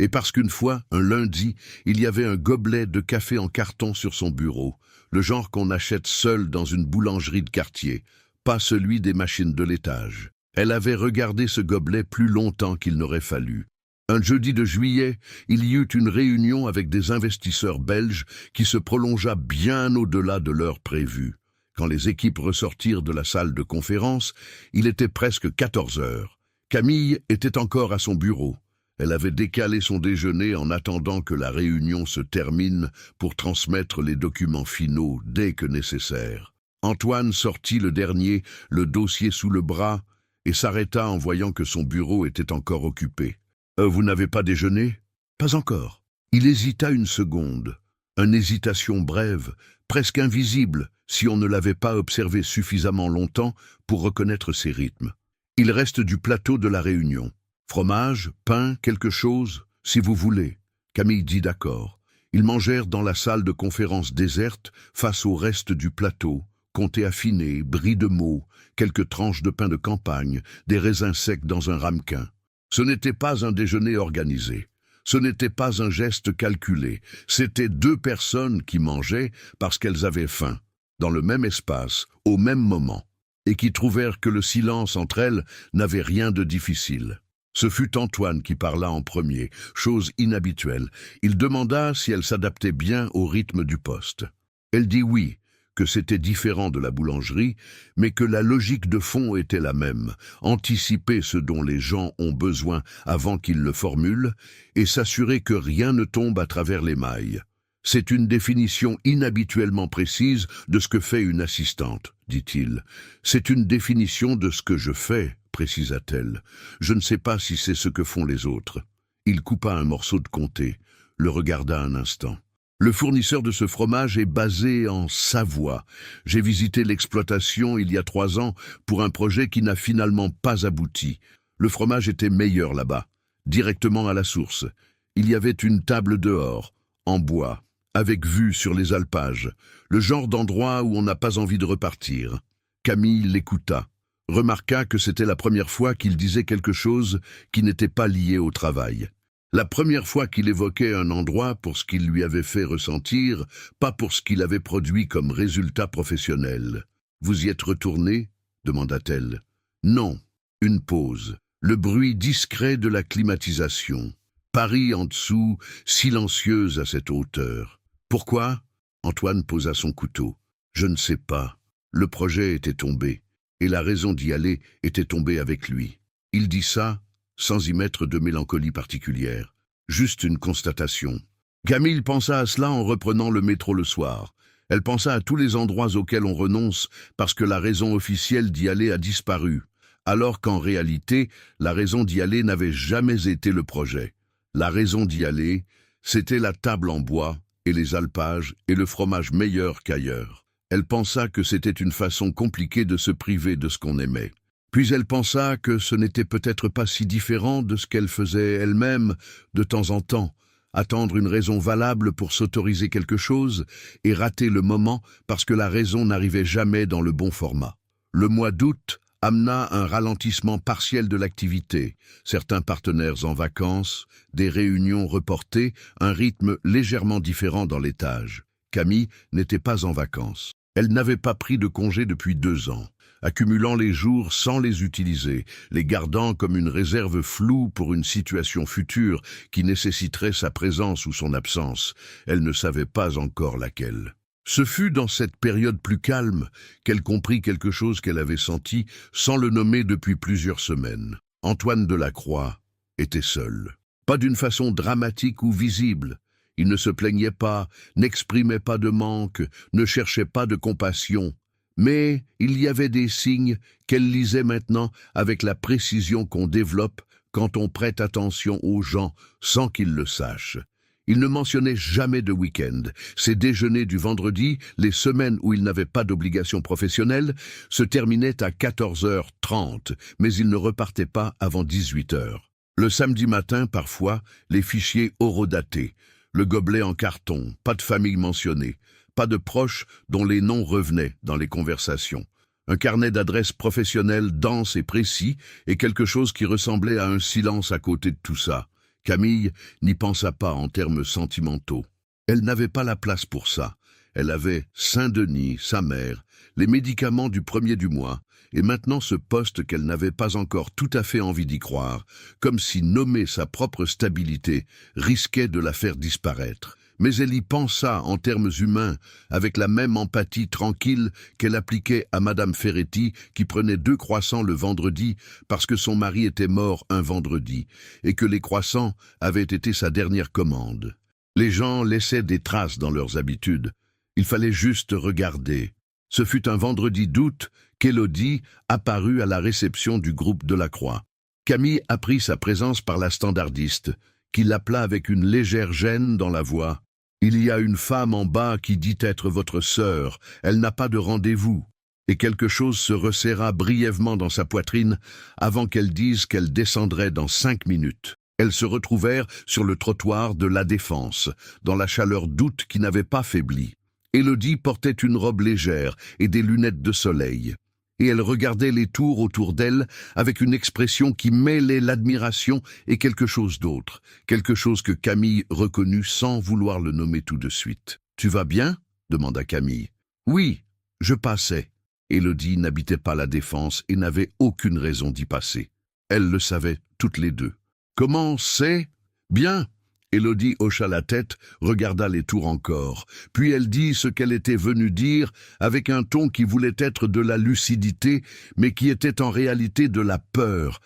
Et parce qu'une fois, un lundi, il y avait un gobelet de café en carton sur son bureau, le genre qu'on achète seul dans une boulangerie de quartier, pas celui des machines de l'étage. Elle avait regardé ce gobelet plus longtemps qu'il n'aurait fallu. Un jeudi de juillet, il y eut une réunion avec des investisseurs belges qui se prolongea bien au-delà de l'heure prévue. Quand les équipes ressortirent de la salle de conférence, il était presque 14 heures. Camille était encore à son bureau. Elle avait décalé son déjeuner en attendant que la réunion se termine pour transmettre les documents finaux dès que nécessaire. Antoine sortit le dernier, le dossier sous le bras, et s'arrêta en voyant que son bureau était encore occupé. « Vous n'avez pas déjeuné ?»« Pas encore. » Il hésita une seconde, une hésitation brève, presque invisible si on ne l'avait pas observé suffisamment longtemps pour reconnaître ses rythmes. « Il reste du plateau de la réunion. Fromage, pain, quelque chose, si vous voulez. » Camille dit d'accord. Ils mangèrent dans la salle de conférence déserte face au reste du plateau, comté affiné, bris de mots, quelques tranches de pain de campagne, des raisins secs dans un ramequin. Ce n'était pas un déjeuner organisé. Ce n'était pas un geste calculé. C'était deux personnes qui mangeaient parce qu'elles avaient faim, dans le même espace, au même moment, et qui trouvèrent que le silence entre elles n'avait rien de difficile. Ce fut Antoine qui parla en premier, chose inhabituelle. Il demanda si elle s'adaptait bien au rythme du poste. Elle dit oui, que c'était différent de la boulangerie, mais que la logique de fond était la même, anticiper ce dont les gens ont besoin avant qu'ils le formulent, et s'assurer que rien ne tombe à travers les mailles. C'est une définition inhabituellement précise de ce que fait une assistante, dit-il. C'est une définition de ce que je fais, précisa-t-elle. Je ne sais pas si c'est ce que font les autres. Il coupa un morceau de comté, le regarda un instant. Le fournisseur de ce fromage est basé en Savoie. J'ai visité l'exploitation il y a 3 ans pour un projet qui n'a finalement pas abouti. Le fromage était meilleur là-bas, directement à la source. Il y avait une table dehors, en bois, avec vue sur les alpages, le genre d'endroit où on n'a pas envie de repartir. Camille l'écouta, remarqua que c'était la première fois qu'il disait quelque chose qui n'était pas lié au travail. La première fois qu'il évoquait un endroit pour ce qu'il lui avait fait ressentir, pas pour ce qu'il avait produit comme résultat professionnel. « Vous y êtes retourné ?» demanda-t-elle. « Non. » Une pause. Le bruit discret de la climatisation. Paris en dessous, silencieuse à cette hauteur. « Pourquoi ?» Antoine posa son couteau. « Je ne sais pas. Le projet était tombé, et la raison d'y aller était tombée avec lui. » Il dit ça sans y mettre de mélancolie particulière. Juste une constatation. Camille pensa à cela en reprenant le métro le soir. Elle pensa à tous les endroits auxquels on renonce parce que la raison officielle d'y aller a disparu, alors qu'en réalité, la raison d'y aller n'avait jamais été le projet. La raison d'y aller, c'était la table en bois et les alpages et le fromage meilleur qu'ailleurs. Elle pensa que c'était une façon compliquée de se priver de ce qu'on aimait. Puis elle pensa que ce n'était peut-être pas si différent de ce qu'elle faisait elle-même de temps en temps, attendre une raison valable pour s'autoriser quelque chose et rater le moment parce que la raison n'arrivait jamais dans le bon format. Le mois d'août amena un ralentissement partiel de l'activité, certains partenaires en vacances, des réunions reportées, un rythme légèrement différent dans l'étage. Camille n'était pas en vacances. Elle n'avait pas pris de congé depuis 2 ans. Accumulant les jours sans les utiliser, les gardant comme une réserve floue pour une situation future qui nécessiterait sa présence ou son absence. Elle ne savait pas encore laquelle. Ce fut dans cette période plus calme qu'elle comprit quelque chose qu'elle avait senti sans le nommer depuis plusieurs semaines. Antoine Delacroix était seul. Pas d'une façon dramatique ou visible. Il ne se plaignait pas, n'exprimait pas de manque, ne cherchait pas de compassion. Mais il y avait des signes qu'elle lisait maintenant avec la précision qu'on développe quand on prête attention aux gens sans qu'ils le sachent. Il ne mentionnait jamais de week-end. Ses déjeuners du vendredi, les semaines où il n'avait pas d'obligation professionnelle, se terminaient à 14h30, mais il ne repartait pas avant 18h. Le samedi matin, parfois, les fichiers horodatés, le gobelet en carton, pas de famille mentionnée. Pas de proches dont les noms revenaient dans les conversations. Un carnet d'adresses professionnelles dense et précis et quelque chose qui ressemblait à un silence à côté de tout ça. Camille n'y pensa pas en termes sentimentaux. Elle n'avait pas la place pour ça. Elle avait Saint-Denis, sa mère, les médicaments du 1er du mois, et maintenant ce poste qu'elle n'avait pas encore tout à fait envie d'y croire, comme si nommer sa propre stabilité risquait de la faire disparaître. Mais elle y pensa en termes humains, avec la même empathie tranquille qu'elle appliquait à Madame Ferretti, qui prenait 2 croissants le vendredi parce que son mari était mort un vendredi, et que les croissants avaient été sa dernière commande. Les gens laissaient des traces dans leurs habitudes. Il fallait juste regarder. Ce fut un vendredi d'août qu'Élodie apparut à la réception du groupe de la Croix. Camille apprit sa présence par la standardiste, qui l'appela avec une légère gêne dans la voix. « Il y a une femme en bas qui dit être votre sœur, elle n'a pas de rendez-vous. » Et quelque chose se resserra brièvement dans sa poitrine avant qu'elle dise qu'elle descendrait dans 5 minutes. Elles se retrouvèrent sur le trottoir de La Défense, dans la chaleur d'août qui n'avait pas faibli. Élodie portait une robe légère et des lunettes de soleil. Et elle regardait les tours autour d'elle avec une expression qui mêlait l'admiration et quelque chose d'autre, quelque chose que Camille reconnut sans vouloir le nommer tout de suite. « Tu vas bien ?» demanda Camille. « Oui, je passais. » Élodie n'habitait pas La Défense et n'avait aucune raison d'y passer. Elles le savaient toutes les deux. « Comment c'est ? Bien !» Élodie hocha la tête, regarda les tours encore, puis elle dit ce qu'elle était venue dire avec un ton qui voulait être de la lucidité, mais qui était en réalité de la peur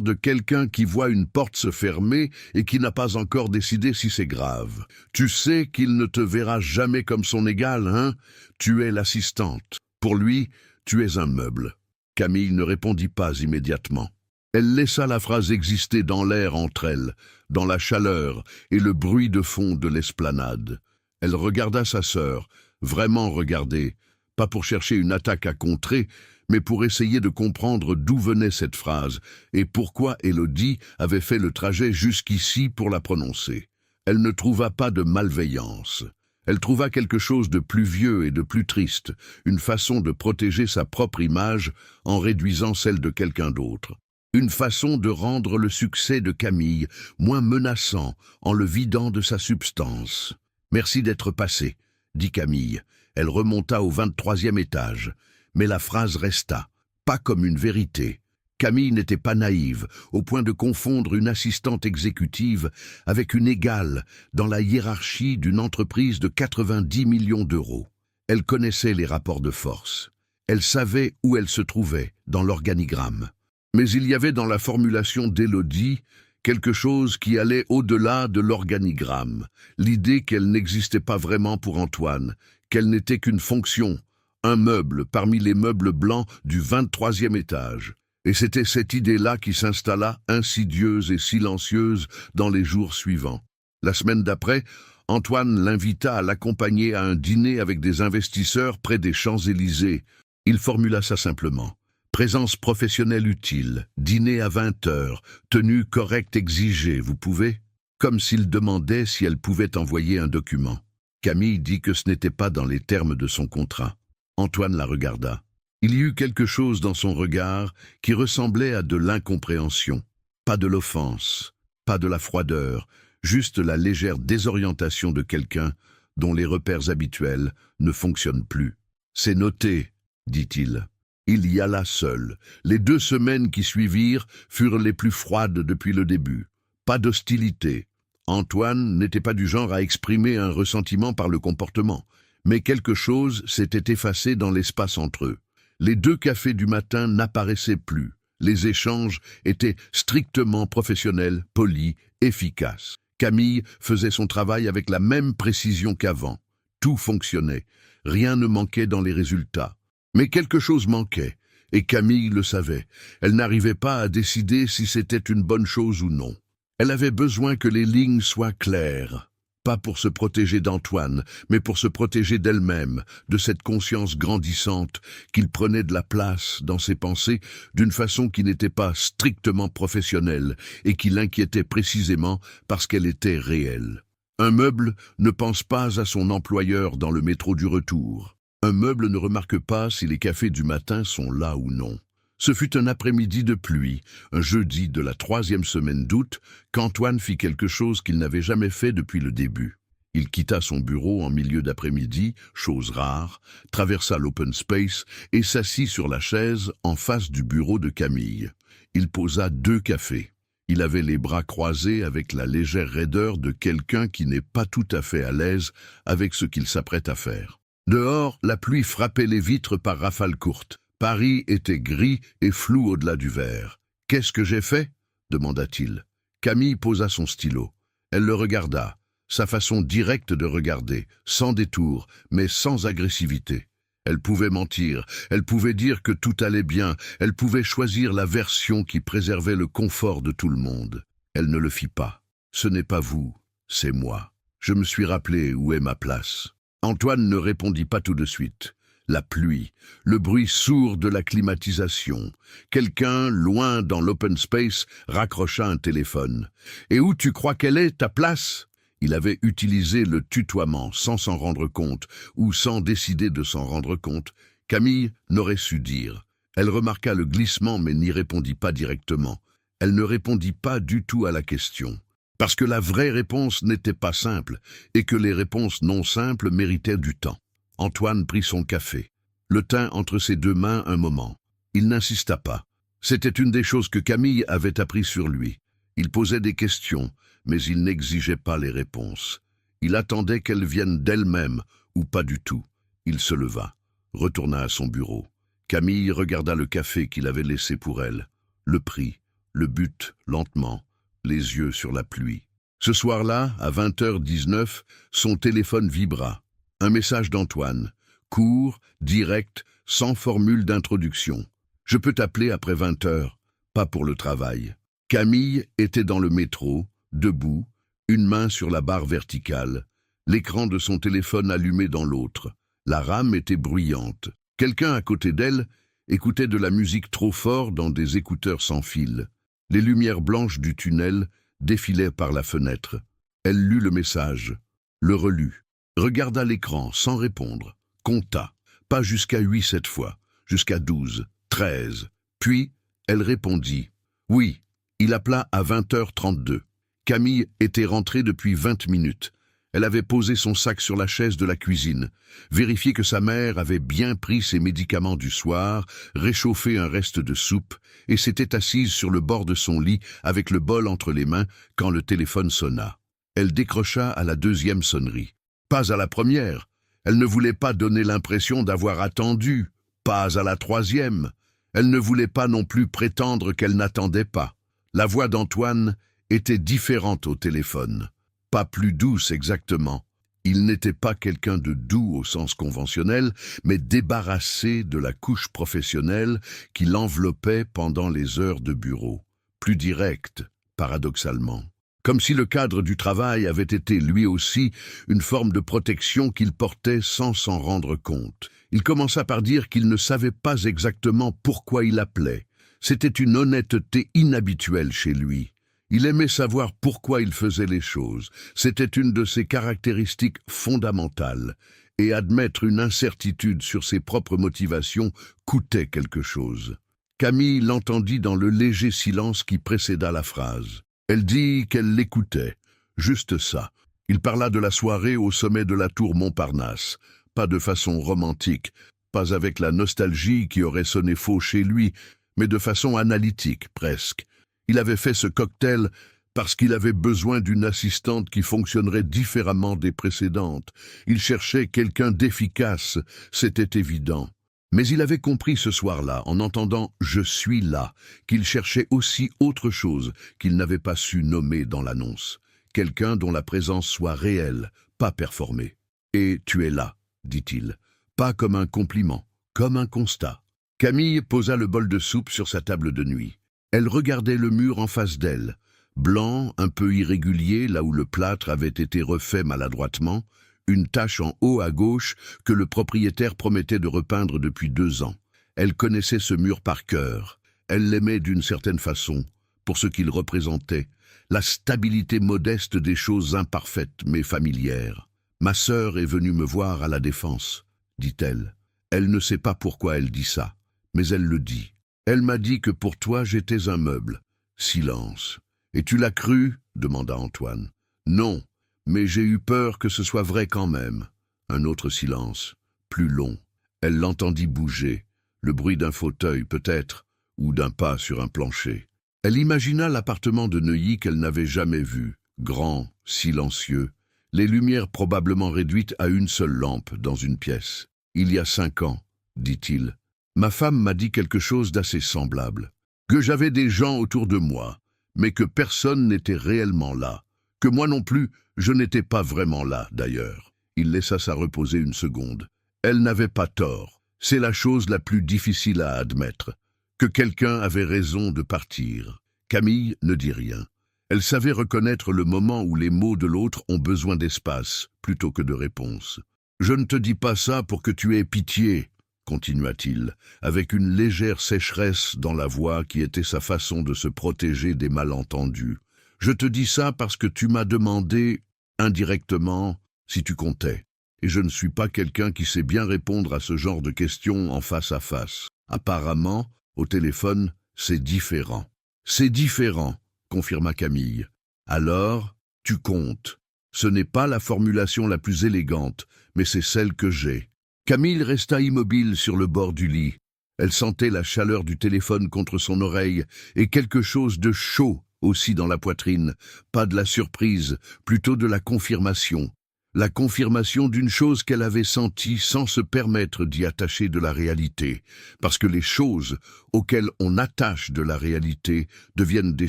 de quelqu'un qui voit une porte se fermer et qui n'a pas encore décidé si c'est grave. « Tu sais qu'il ne te verra jamais comme son égal, hein ? Tu es l'assistante. Pour lui, tu es un meuble. » Camille ne répondit pas immédiatement. Elle laissa la phrase exister dans l'air entre elles, dans la chaleur et le bruit de fond de l'esplanade. Elle regarda sa sœur, vraiment regarder, pas pour chercher une attaque à contrer, mais pour essayer de comprendre d'où venait cette phrase et pourquoi Élodie avait fait le trajet jusqu'ici pour la prononcer. Elle ne trouva pas de malveillance. Elle trouva quelque chose de plus vieux et de plus triste, une façon de protéger sa propre image en réduisant celle de quelqu'un d'autre. Une façon de rendre le succès de Camille moins menaçant en le vidant de sa substance. « Merci d'être passé », dit Camille. Elle remonta au 23e étage, mais la phrase resta, pas comme une vérité. Camille n'était pas naïve, au point de confondre une assistante exécutive avec une égale dans la hiérarchie d'une entreprise de 90 millions d'euros. Elle connaissait les rapports de force. Elle savait où elle se trouvait dans l'organigramme. Mais il y avait dans la formulation d'Élodie quelque chose qui allait au-delà de l'organigramme, l'idée qu'elle n'existait pas vraiment pour Antoine, qu'elle n'était qu'une fonction, un meuble parmi les meubles blancs du 23e étage. Et c'était cette idée-là qui s'installa insidieuse et silencieuse dans les jours suivants. La semaine d'après, Antoine l'invita à l'accompagner à un dîner avec des investisseurs près des Champs-Élysées. Il formula ça simplement. Présence professionnelle utile, dîner à 20h, tenue correcte exigée, vous pouvez ? Comme s'il demandait si elle pouvait envoyer un document. Camille dit que ce n'était pas dans les termes de son contrat. Antoine la regarda. Il y eut quelque chose dans son regard qui ressemblait à de l'incompréhension. Pas de l'offense, pas de la froideur, juste la légère désorientation de quelqu'un dont les repères habituels ne fonctionnent plus. « C'est noté », dit-il. Il y alla seul. Les 2 semaines qui suivirent furent les plus froides depuis le début. Pas d'hostilité. Antoine n'était pas du genre à exprimer un ressentiment par le comportement, mais quelque chose s'était effacé dans l'espace entre eux. Les 2 cafés du matin n'apparaissaient plus. Les échanges étaient strictement professionnels, polis, efficaces. Camille faisait son travail avec la même précision qu'avant. Tout fonctionnait. Rien ne manquait dans les résultats. Mais quelque chose manquait, et Camille le savait. Elle n'arrivait pas à décider si c'était une bonne chose ou non. Elle avait besoin que les lignes soient claires, pas pour se protéger d'Antoine, mais pour se protéger d'elle-même, de cette conscience grandissante qu'il prenait de la place dans ses pensées d'une façon qui n'était pas strictement professionnelle et qui l'inquiétait précisément parce qu'elle était réelle. Un meuble ne pense pas à son employeur dans le métro du retour. Un meuble ne remarque pas si les cafés du matin sont là ou non. Ce fut un après-midi de pluie, un jeudi de la 3e semaine d'août, qu'Antoine fit quelque chose qu'il n'avait jamais fait depuis le début. Il quitta son bureau en milieu d'après-midi, chose rare, traversa l'open space et s'assit sur la chaise en face du bureau de Camille. Il posa 2 cafés. Il avait les bras croisés avec la légère raideur de quelqu'un qui n'est pas tout à fait à l'aise avec ce qu'il s'apprête à faire. Dehors, la pluie frappait les vitres par rafales courtes. Paris était gris et flou au-delà du verre. « Qu'est-ce que j'ai fait ?» demanda-t-il. Camille posa son stylo. Elle le regarda, sa façon directe de regarder, sans détour, mais sans agressivité. Elle pouvait mentir, elle pouvait dire que tout allait bien, elle pouvait choisir la version qui préservait le confort de tout le monde. Elle ne le fit pas. Ce n'est pas vous, c'est moi. Je me suis rappelé où est ma place. Antoine ne répondit pas tout de suite. La pluie, le bruit sourd de la climatisation. Quelqu'un, loin dans l'open space, raccrocha un téléphone. « Et où tu crois qu'elle est, ta place ?» Il avait utilisé le tutoiement sans s'en rendre compte, ou sans décider de s'en rendre compte. Camille n'aurait su dire. Elle remarqua le glissement mais n'y répondit pas directement. Elle ne répondit pas du tout à la question. Parce que la vraie réponse n'était pas simple, et que les réponses non simples méritaient du temps. Antoine prit son café, le tint entre ses deux mains un moment. Il n'insista pas. C'était une des choses que Camille avait appris sur lui. Il posait des questions, mais il n'exigeait pas les réponses. Il attendait qu'elles viennent d'elles-mêmes, ou pas du tout. Il se leva, retourna à son bureau. Camille regarda le café qu'il avait laissé pour elle, le prit, le but lentement, les yeux sur la pluie. Ce soir-là, à 20h19, son téléphone vibra. Un message d'Antoine, court, direct, sans formule d'introduction. « Je peux t'appeler après 20h, pas pour le travail. » Camille était dans le métro, debout, une main sur la barre verticale, l'écran de son téléphone allumé dans l'autre. La rame était bruyante. Quelqu'un à côté d'elle écoutait de la musique trop fort dans des écouteurs sans fil. Les lumières blanches du tunnel défilaient par la fenêtre. Elle lut le message, le relut, regarda l'écran sans répondre, compta, pas jusqu'à 8 cette fois, jusqu'à 12, 13. Puis, elle répondit. Oui, il appela à 20h32. Camille était rentrée depuis 20 minutes. Elle avait posé son sac sur la chaise de la cuisine, vérifié que sa mère avait bien pris ses médicaments du soir, réchauffé un reste de soupe, et s'était assise sur le bord de son lit avec le bol entre les mains quand le téléphone sonna. Elle décrocha à la deuxième sonnerie. Pas à la première. Elle ne voulait pas donner l'impression d'avoir attendu. Pas à la troisième. Elle ne voulait pas non plus prétendre qu'elle n'attendait pas. La voix d'Antoine était différente au téléphone. Pas plus douce exactement. Il n'était pas quelqu'un de doux au sens conventionnel, mais débarrassé de la couche professionnelle qui l'enveloppait pendant les heures de bureau. Plus direct, paradoxalement. Comme si le cadre du travail avait été lui aussi une forme de protection qu'il portait sans s'en rendre compte. Il commença par dire qu'il ne savait pas exactement pourquoi il appelait. C'était une honnêteté inhabituelle chez lui. Il aimait savoir pourquoi il faisait les choses. C'était une de ses caractéristiques fondamentales. Et admettre une incertitude sur ses propres motivations coûtait quelque chose. Camille l'entendit dans le léger silence qui précéda la phrase. Elle dit qu'elle l'écoutait. Juste ça. Il parla de la soirée au sommet de la tour Montparnasse. Pas de façon romantique, pas avec la nostalgie qui aurait sonné faux chez lui, mais de façon analytique, presque. Il avait fait ce cocktail parce qu'il avait besoin d'une assistante qui fonctionnerait différemment des précédentes. Il cherchait quelqu'un d'efficace, c'était évident. Mais il avait compris ce soir-là, en entendant « je suis là », qu'il cherchait aussi autre chose qu'il n'avait pas su nommer dans l'annonce. Quelqu'un dont la présence soit réelle, pas performée. « Et tu es là », dit-il, pas comme un compliment, comme un constat. Camille posa le bol de soupe sur sa table de nuit. Elle regardait le mur en face d'elle, blanc, un peu irrégulier, là où le plâtre avait été refait maladroitement, une tache en haut à gauche que le propriétaire promettait de repeindre depuis 2 ans. Elle connaissait ce mur par cœur. Elle l'aimait d'une certaine façon, pour ce qu'il représentait, la stabilité modeste des choses imparfaites mais familières. « Ma sœur est venue me voir à la Défense », dit-elle. Elle ne sait pas pourquoi elle dit ça, mais elle le dit. Elle m'a dit que pour toi j'étais un meuble. Silence. Et tu l'as cru ? Demanda Antoine. Non, mais j'ai eu peur que ce soit vrai quand même. Un autre silence, plus long. Elle l'entendit bouger, le bruit d'un fauteuil peut-être, ou d'un pas sur un plancher. Elle imagina l'appartement de Neuilly qu'elle n'avait jamais vu, grand, silencieux, les lumières probablement réduites à une seule lampe dans une pièce. Il y a 5 ans, dit-il. Ma femme m'a dit quelque chose d'assez semblable, que j'avais des gens autour de moi, mais que personne n'était réellement là, que moi non plus, je n'étais pas vraiment là d'ailleurs. Il laissa ça reposer une seconde. Elle n'avait pas tort. C'est la chose la plus difficile à admettre, que quelqu'un avait raison de partir. Camille ne dit rien. Elle savait reconnaître le moment où les mots de l'autre ont besoin d'espace, plutôt que de réponse. « Je ne te dis pas ça pour que tu aies pitié, » continua-t-il, avec une légère sécheresse dans la voix qui était sa façon de se protéger des malentendus. « Je te dis ça parce que tu m'as demandé, indirectement, si tu comptais. Et je ne suis pas quelqu'un qui sait bien répondre à ce genre de questions en face à face. Apparemment, au téléphone, c'est différent. »« C'est différent, » confirma Camille. « Alors, tu comptes. Ce n'est pas la formulation la plus élégante, mais c'est celle que j'ai. » Camille resta immobile sur le bord du lit. Elle sentait la chaleur du téléphone contre son oreille et quelque chose de chaud aussi dans la poitrine. Pas de la surprise, plutôt de la confirmation. La confirmation d'une chose qu'elle avait sentie sans se permettre d'y attacher de la réalité, parce que les choses auxquelles on attache de la réalité deviennent des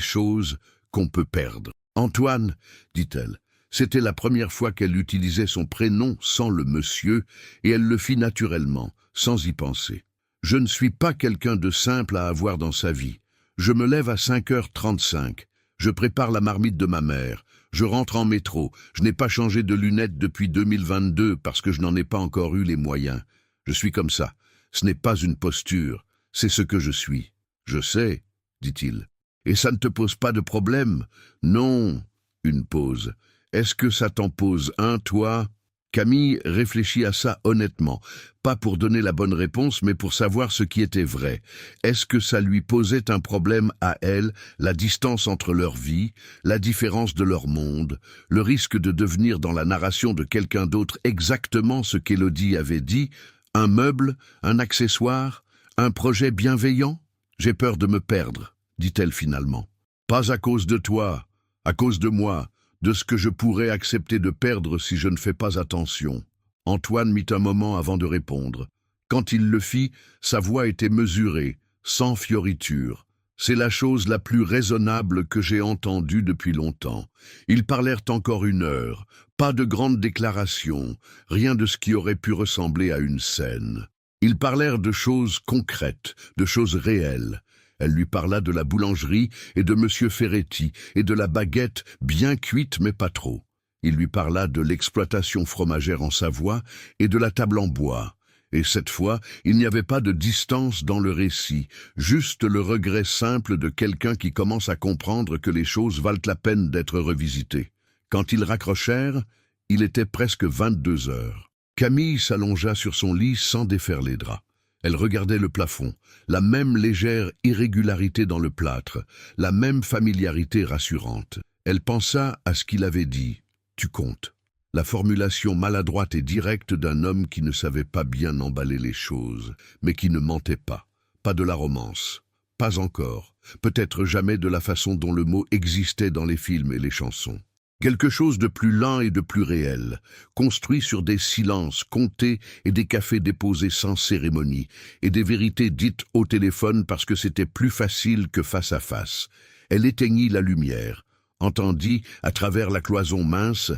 choses qu'on peut perdre. « Antoine, » dit-elle. C'était la première fois qu'elle utilisait son prénom sans le monsieur, et elle le fit naturellement, sans y penser. « Je ne suis pas quelqu'un de simple à avoir dans sa vie. Je me lève à 5h35. Je prépare la marmite de ma mère. Je rentre en métro. Je n'ai pas changé de lunettes depuis 2022 parce que je n'en ai pas encore eu les moyens. Je suis comme ça. Ce n'est pas une posture. C'est ce que je suis. »« Je sais, » dit-il. « Et ça ne te pose pas de problème ? » ?»« Non. » Une pause. « Est-ce que ça t'en pose un, toi ?» Camille réfléchit à ça honnêtement, pas pour donner la bonne réponse, mais pour savoir ce qui était vrai. Est-ce que ça lui posait un problème à elle, la distance entre leur vie, la différence de leur monde, le risque de devenir dans la narration de quelqu'un d'autre exactement ce qu'Élodie avait dit, un meuble, un accessoire, un projet bienveillant ? « J'ai peur de me perdre, » dit-elle finalement. « Pas à cause de toi, à cause de moi. » De ce que je pourrais accepter de perdre si je ne fais pas attention. » Antoine mit un moment avant de répondre. Quand il le fit, sa voix était mesurée, sans fioriture. « C'est la chose la plus raisonnable que j'ai entendue depuis longtemps. » Ils parlèrent encore 1 heure. Pas de grandes déclarations, rien de ce qui aurait pu ressembler à une scène. Ils parlèrent de choses concrètes, de choses réelles. Elle lui parla de la boulangerie et de Monsieur Ferretti et de la baguette bien cuite mais pas trop. Il lui parla de l'exploitation fromagère en Savoie et de la table en bois. Et cette fois, il n'y avait pas de distance dans le récit, juste le regret simple de quelqu'un qui commence à comprendre que les choses valent la peine d'être revisitées. Quand ils raccrochèrent, il était presque 22 heures. Camille s'allongea sur son lit sans défaire les draps. Elle regardait le plafond, la même légère irrégularité dans le plâtre, la même familiarité rassurante. Elle pensa à ce qu'il avait dit « Tu comptes ». La formulation maladroite et directe d'un homme qui ne savait pas bien emballer les choses, mais qui ne mentait pas. Pas de la romance. Pas encore. Peut-être jamais de la façon dont le mot existait dans les films et les chansons. Quelque chose de plus lent et de plus réel, construit sur des silences comptés et des cafés déposés sans cérémonie, et des vérités dites au téléphone parce que c'était plus facile que face à face. Elle éteignit la lumière, entendit, à travers la cloison mince,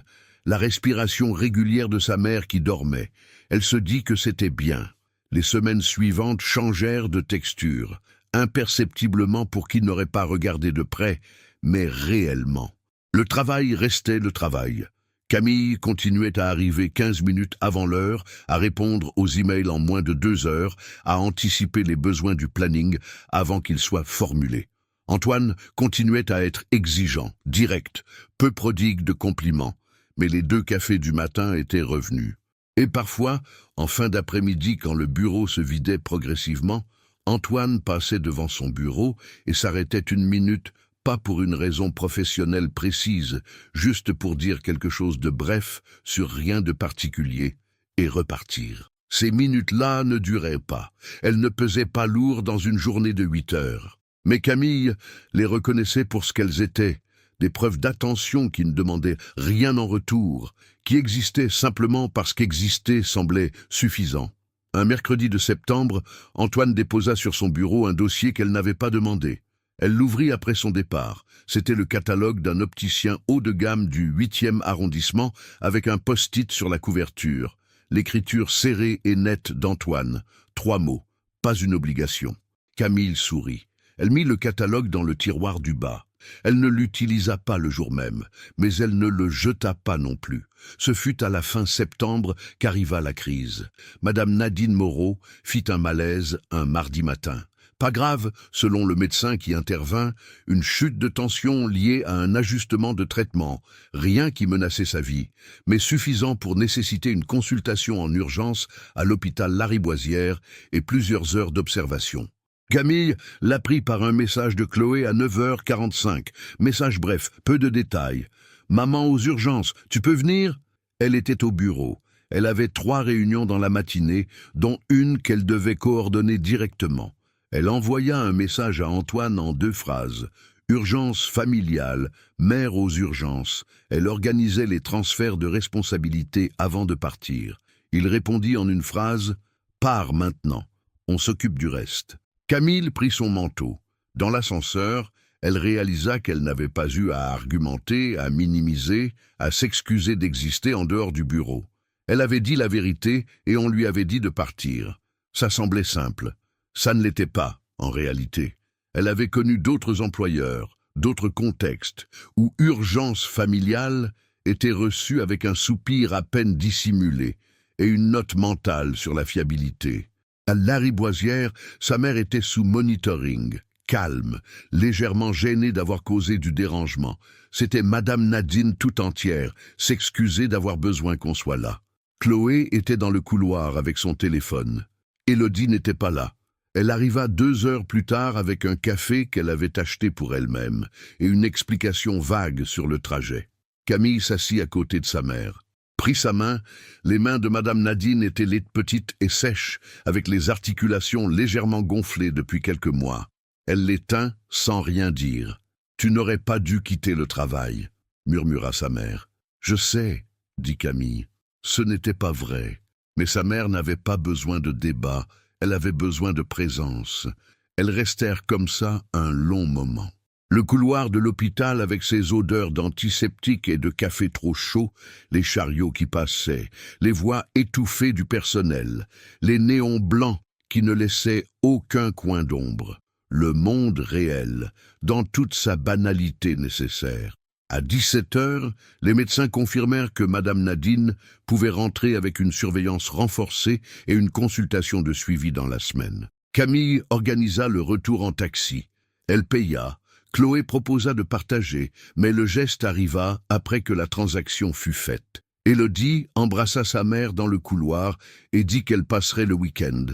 la respiration régulière de sa mère qui dormait. Elle se dit que c'était bien. Les semaines suivantes changèrent de texture, imperceptiblement pour qui n'aurait pas regardé de près, mais réellement. Le travail restait le travail. Camille continuait à arriver 15 minutes avant l'heure, à répondre aux emails en moins de 2 heures, à anticiper les besoins du planning avant qu'ils soient formulés. Antoine continuait à être exigeant, direct, peu prodigue de compliments, mais les 2 cafés du matin étaient revenus. Et parfois, en fin d'après-midi, quand le bureau se vidait progressivement, Antoine passait devant son bureau et s'arrêtait 1 minute, pas pour une raison professionnelle précise, juste pour dire quelque chose de bref sur rien de particulier, et repartir. Ces minutes-là ne duraient pas. Elles ne pesaient pas lourd dans une journée de 8 heures. Mais Camille les reconnaissait pour ce qu'elles étaient, des preuves d'attention qui ne demandaient rien en retour, qui existaient simplement parce qu'exister semblait suffisant. Un mercredi de septembre, Antoine déposa sur son bureau un dossier qu'elle n'avait pas demandé. Elle l'ouvrit après son départ. C'était le catalogue d'un opticien haut de gamme du 8e arrondissement avec un post-it sur la couverture. L'écriture serrée et nette d'Antoine. 3 mots, pas une obligation. Camille sourit. Elle mit le catalogue dans le tiroir du bas. Elle ne l'utilisa pas le jour même, mais elle ne le jeta pas non plus. Ce fut à la fin septembre qu'arriva la crise. Madame Nadine Moreau fit un malaise un mardi matin. Pas grave, selon le médecin qui intervint, une chute de tension liée à un ajustement de traitement, rien qui menaçait sa vie, mais suffisant pour nécessiter une consultation en urgence à l'hôpital Lariboisière et plusieurs heures d'observation. Camille l'apprit par un message de Chloé à 9h45. Message bref, peu de détails. « Maman aux urgences, tu peux venir ?» Elle était au bureau. Elle avait 3 réunions dans la matinée, dont une qu'elle devait coordonner directement. Elle envoya un message à Antoine en 2 phrases. Urgence familiale, mère aux urgences. Elle organisait les transferts de responsabilité avant de partir. Il répondit en une phrase « Pars maintenant, on s'occupe du reste ». Camille prit son manteau. Dans l'ascenseur, elle réalisa qu'elle n'avait pas eu à argumenter, à minimiser, à s'excuser d'exister en dehors du bureau. Elle avait dit la vérité et on lui avait dit de partir. Ça semblait simple. Ça ne l'était pas, en réalité. Elle avait connu d'autres employeurs, d'autres contextes, où urgence familiale était reçue avec un soupir à peine dissimulé et une note mentale sur la fiabilité. À Lariboisière, sa mère était sous monitoring, calme, légèrement gênée d'avoir causé du dérangement. C'était Madame Nadine tout entière, s'excuser d'avoir besoin qu'on soit là. Chloé était dans le couloir avec son téléphone. Élodie n'était pas là. Elle arriva 2 heures plus tard avec un café qu'elle avait acheté pour elle-même et une explication vague sur le trajet. Camille s'assit à côté de sa mère. Prit sa main, les mains de Madame Nadine étaient petites et sèches, avec les articulations légèrement gonflées depuis quelques mois. Elle les tint sans rien dire. « Tu n'aurais pas dû quitter le travail », murmura sa mère. « Je sais », dit Camille. Ce n'était pas vrai, mais sa mère n'avait pas besoin de débat, elle avait besoin de présence. Elles restèrent comme ça un long moment. Le couloir de l'hôpital avec ses odeurs d'antiseptiques et de café trop chaud, les chariots qui passaient, les voix étouffées du personnel, les néons blancs qui ne laissaient aucun coin d'ombre. Le monde réel, dans toute sa banalité nécessaire. À 17h, les médecins confirmèrent que Madame Nadine pouvait rentrer avec une surveillance renforcée et une consultation de suivi dans la semaine. Camille organisa le retour en taxi. Elle paya. Chloé proposa de partager, mais le geste arriva après que la transaction fut faite. Élodie embrassa sa mère dans le couloir et dit qu'elle passerait le week-end.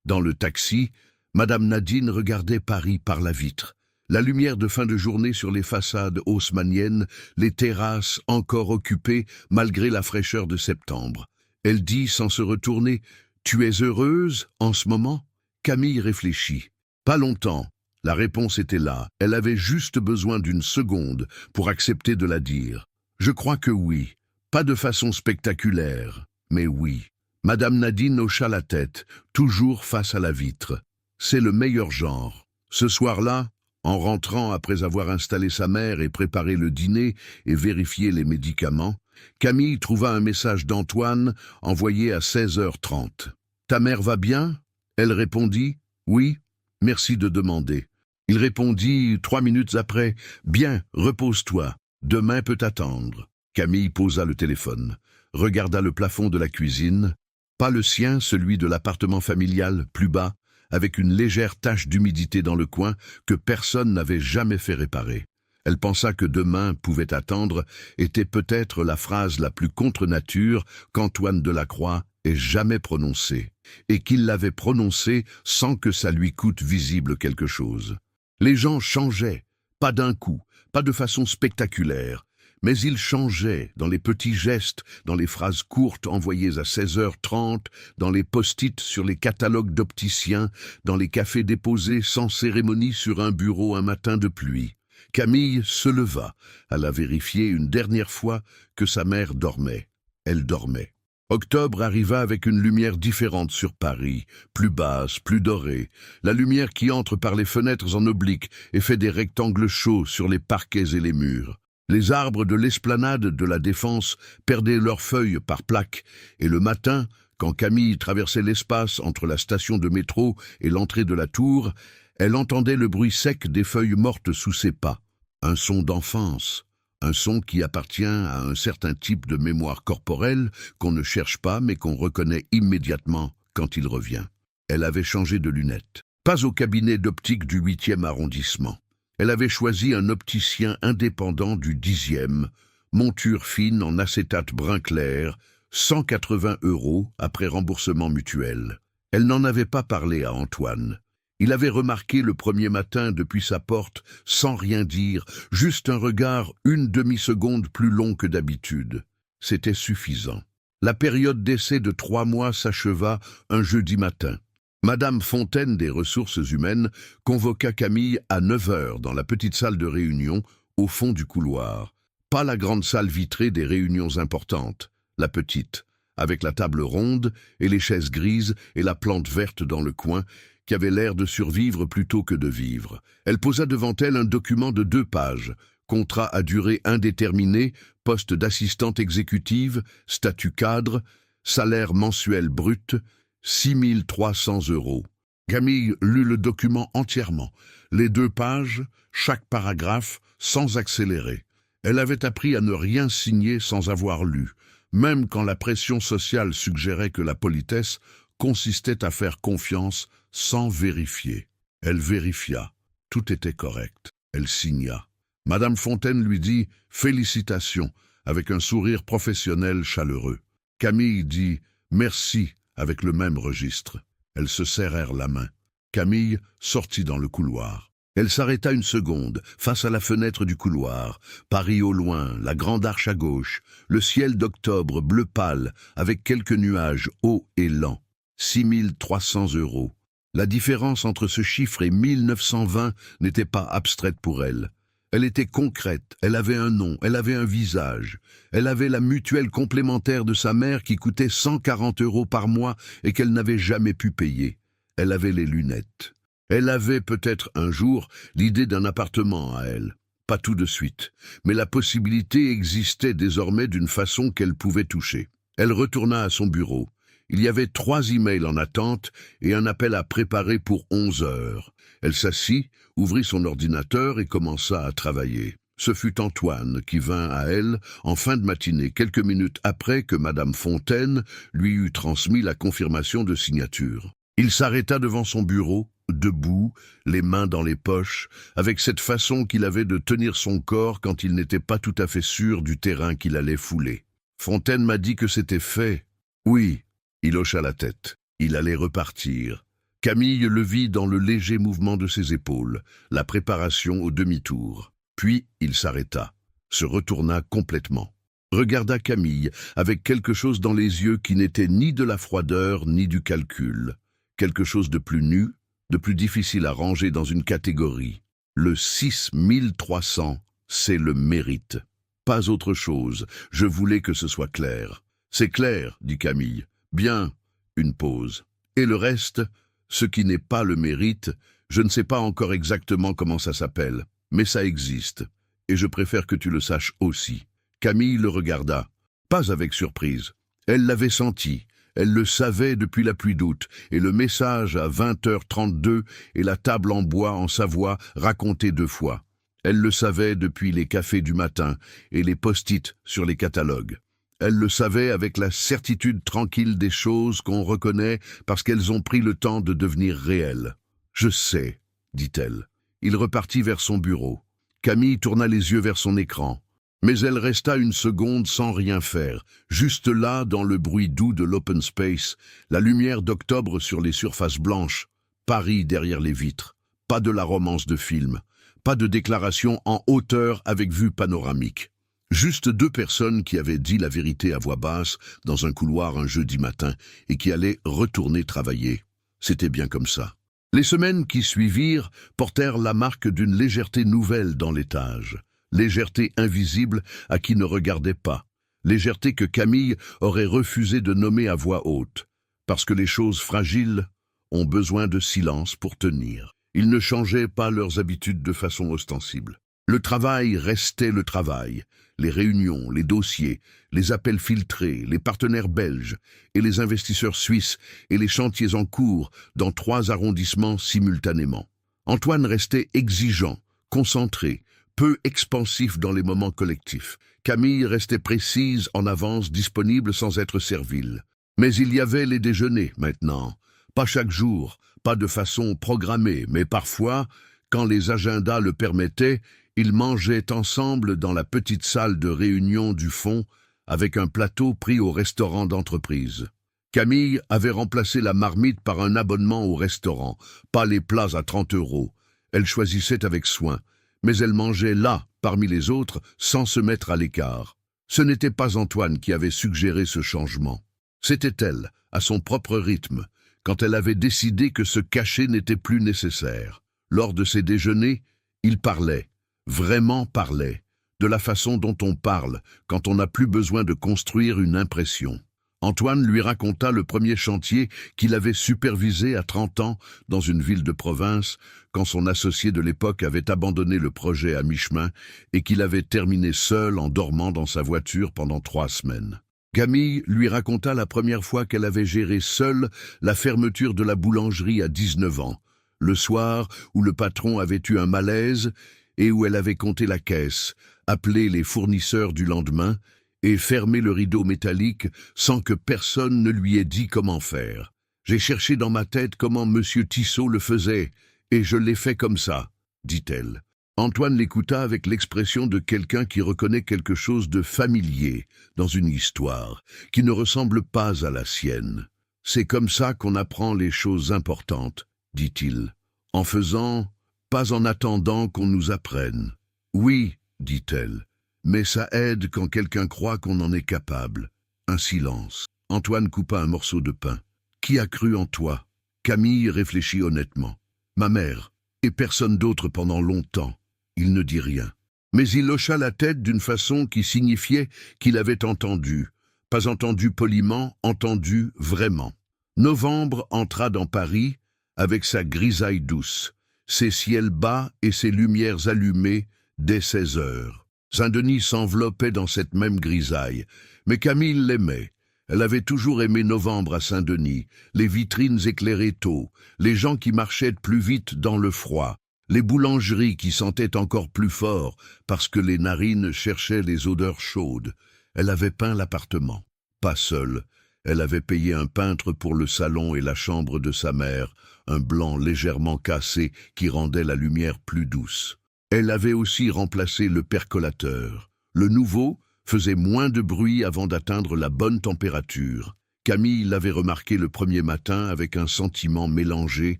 Dans le taxi, Madame Nadine regardait Paris par la vitre. La lumière de fin de journée sur les façades haussmanniennes, les terrasses encore occupées malgré la fraîcheur de septembre. Elle dit sans se retourner « Tu es heureuse en ce moment ?» Camille réfléchit. Pas longtemps. La réponse était là. Elle avait juste besoin d'une seconde pour accepter de la dire. Je crois que oui. Pas de façon spectaculaire, mais oui. Madame Nadine hocha la tête, toujours face à la vitre. C'est le meilleur genre. Ce soir-là, en rentrant après avoir installé sa mère et préparé le dîner et vérifié les médicaments, Camille trouva un message d'Antoine envoyé à 16h30. « Ta mère va bien ?» Elle répondit « Oui, merci de demander. » Il répondit 3 minutes après « Bien, repose-toi, demain peut attendre. » Camille posa le téléphone, regarda le plafond de la cuisine, pas le sien, celui de l'appartement familial, plus bas, avec une légère tache d'humidité dans le coin que personne n'avait jamais fait réparer. Elle pensa que demain pouvait attendre était peut-être la phrase la plus contre nature qu'Antoine Delacroix ait jamais prononcée, et qu'il l'avait prononcée sans que ça lui coûte visible quelque chose. Les gens changeaient, pas d'un coup, pas de façon spectaculaire, mais ils changeaient dans les petits gestes, dans les phrases courtes envoyées à 16h30, dans les post-it sur les catalogues d'opticiens, dans les cafés déposés sans cérémonie sur un bureau un matin de pluie. Camille se leva, alla vérifier une dernière fois que sa mère dormait. Elle dormait. Octobre arriva avec une lumière différente sur Paris, plus basse, plus dorée, la lumière qui entre par les fenêtres en oblique et fait des rectangles chauds sur les parquets et les murs. Les arbres de l'esplanade de la Défense perdaient leurs feuilles par plaques, et le matin, Quand Camille traversait l'espace entre la station de métro et l'entrée de la tour, elle entendait le bruit sec des feuilles mortes sous ses pas. Un son d'enfance, un son qui appartient à un certain type de mémoire corporelle qu'on ne cherche pas mais qu'on reconnaît immédiatement quand il revient. Elle avait changé de lunettes. Pas au cabinet d'optique du 8e arrondissement. Elle avait choisi un opticien indépendant du 10e, monture fine en acétate brun clair, 180 € après remboursement mutuel. Elle n'en avait pas parlé à Antoine. Il avait remarqué le premier matin depuis sa porte, sans rien dire, juste un regard une demi-seconde plus long que d'habitude. C'était suffisant. La période d'essai de 3 mois s'acheva un jeudi matin. Madame Fontaine des Ressources Humaines convoqua Camille à 9 h dans la petite salle de réunion, au fond du couloir. Pas la grande salle vitrée des réunions importantes, la petite, avec la table ronde et les chaises grises et la plante verte dans le coin, qui avait l'air de survivre plutôt que de vivre. Elle posa devant elle un document de 2 pages, contrat à durée indéterminée, poste d'assistante exécutive, statut cadre, salaire mensuel brut, 6 300 €. Camille lut le document entièrement, les 2 pages, chaque paragraphe, sans accélérer. Elle avait appris à ne rien signer sans avoir lu, même quand la pression sociale suggérait que la politesse consistait à faire confiance sans vérifier. Elle vérifia. Tout était correct. Elle signa. Madame Fontaine lui dit « Félicitations » avec un sourire professionnel chaleureux. Camille dit « Merci » avec le même registre. Elles se serrèrent la main. Camille sortit dans le couloir. Elle s'arrêta une seconde, face à la fenêtre du couloir. Paris au loin, la grande arche à gauche, le ciel d'octobre bleu pâle, avec quelques nuages hauts et lents. 6 300 €. La différence entre ce chiffre et 1920 n'était pas abstraite pour elle. Elle était concrète, elle avait un nom, elle avait un visage. Elle avait la mutuelle complémentaire de sa mère qui coûtait 140 € par mois et qu'elle n'avait jamais pu payer. Elle avait les lunettes. Elle avait peut-être un jour l'idée d'un appartement à elle. Pas tout de suite, mais la possibilité existait désormais d'une façon qu'elle pouvait toucher. Elle retourna à son bureau. Il y avait 3 emails en attente et un appel à préparer pour 11 h. Elle s'assit, ouvrit son ordinateur et commença à travailler. Ce fut Antoine qui vint à elle en fin de matinée, quelques minutes après que Madame Fontaine lui eut transmis la confirmation de signature. Il s'arrêta devant son bureau, debout, les mains dans les poches, avec cette façon qu'il avait de tenir son corps quand il n'était pas tout à fait sûr du terrain qu'il allait fouler. « Fontaine m'a dit que c'était fait. »« Oui. » Il hocha la tête. Il allait repartir. Camille le vit dans le léger mouvement de ses épaules, la préparation au demi-tour. Puis il s'arrêta, se retourna complètement. Regarda Camille avec quelque chose dans les yeux qui n'était ni de la froideur ni du calcul. Quelque chose de plus nu, de plus difficile à ranger dans une catégorie. Le 6300, c'est le mérite. Pas autre chose, je voulais que ce soit clair. C'est clair, dit Camille. Bien, une pause. Et le reste, ce qui n'est pas le mérite, je ne sais pas encore exactement comment ça s'appelle, mais ça existe. Et je préfère que tu le saches aussi. Camille le regarda, pas avec surprise. Elle l'avait senti, elle le savait depuis la pluie d'août, et le message à 20 h 32 et la table en bois en Savoie raconté 2 fois. Elle le savait depuis les cafés du matin et les post-it sur les catalogues. Elle le savait avec la certitude tranquille des choses qu'on reconnaît parce qu'elles ont pris le temps de devenir réelles. « Je sais », dit-elle. Il repartit vers son bureau. Camille tourna les yeux vers son écran. Mais elle resta une seconde sans rien faire, juste là dans le bruit doux de l'open space, la lumière d'octobre sur les surfaces blanches, Paris derrière les vitres. Pas de la romance de film, pas de déclaration en hauteur avec vue panoramique. Juste 2 personnes qui avaient dit la vérité à voix basse dans un couloir un jeudi matin et qui allaient retourner travailler. C'était bien comme ça. Les semaines qui suivirent portèrent la marque d'une légèreté nouvelle dans l'étage. Légèreté invisible à qui ne regardait pas. Légèreté que Camille aurait refusé de nommer à voix haute. Parce que les choses fragiles ont besoin de silence pour tenir. Ils ne changeaient pas leurs habitudes de façon ostensible. Le travail restait le travail. Les réunions, les dossiers, les appels filtrés, les partenaires belges et les investisseurs suisses et les chantiers en cours dans 3 arrondissements simultanément. Antoine restait exigeant, concentré, peu expansif dans les moments collectifs. Camille restait précise, en avance, disponible sans être servile. Mais il y avait les déjeuners maintenant. Pas chaque jour, pas de façon programmée, mais parfois, quand les agendas le permettaient, ils mangeaient ensemble dans la petite salle de réunion du fond, avec un plateau pris au restaurant d'entreprise. Camille avait remplacé la marmite par un abonnement au restaurant, pas les plats à 30 €. Elle choisissait avec soin, mais elle mangeait là, parmi les autres, sans se mettre à l'écart. Ce n'était pas Antoine qui avait suggéré ce changement. C'était elle, à son propre rythme, quand elle avait décidé que se cacher n'était plus nécessaire. Lors de ces déjeuners, il parlait, vraiment parlait, de la façon dont on parle quand on n'a plus besoin de construire une impression. Antoine lui raconta le premier chantier qu'il avait supervisé à 30 ans dans une ville de province, quand son associé de l'époque avait abandonné le projet à mi-chemin et qu'il avait terminé seul en dormant dans sa voiture pendant 3 semaines. Camille lui raconta la première fois qu'elle avait géré seule la fermeture de la boulangerie à 19 ans, le soir où le patron avait eu un malaise et où elle avait compté la caisse, appelé les fournisseurs du lendemain et fermé le rideau métallique sans que personne ne lui ait dit comment faire. J'ai cherché dans ma tête comment Monsieur Tissot le faisait, et je l'ai fait comme ça, dit-elle. Antoine l'écouta avec l'expression de quelqu'un qui reconnaît quelque chose de familier dans une histoire, qui ne ressemble pas à la sienne. C'est comme ça qu'on apprend les choses importantes, dit-il, en faisant, pas en attendant qu'on nous apprenne. Oui, dit-elle, mais ça aide quand quelqu'un croit qu'on en est capable. Un silence. Antoine coupa un morceau de pain. Qui a cru en toi? Camille réfléchit honnêtement. Ma mère, et personne d'autre pendant longtemps. Il ne dit rien. Mais il hocha la tête d'une façon qui signifiait qu'il avait entendu. Pas entendu poliment, entendu vraiment. Novembre entra dans Paris avec sa grisaille douce, ses ciels bas et ses lumières allumées dès 16 heures. Saint-Denis s'enveloppait dans cette même grisaille, mais Camille l'aimait. Elle avait toujours aimé novembre à Saint-Denis, les vitrines éclairées tôt, les gens qui marchaient plus vite dans le froid, les boulangeries qui sentaient encore plus fort parce que les narines cherchaient les odeurs chaudes. Elle avait peint l'appartement. Pas seule, elle avait payé un peintre pour le salon et la chambre de sa mère, un blanc légèrement cassé qui rendait la lumière plus douce. Elle avait aussi remplacé le percolateur. Le nouveau faisait moins de bruit avant d'atteindre la bonne température. Camille l'avait remarqué le premier matin avec un sentiment mélangé,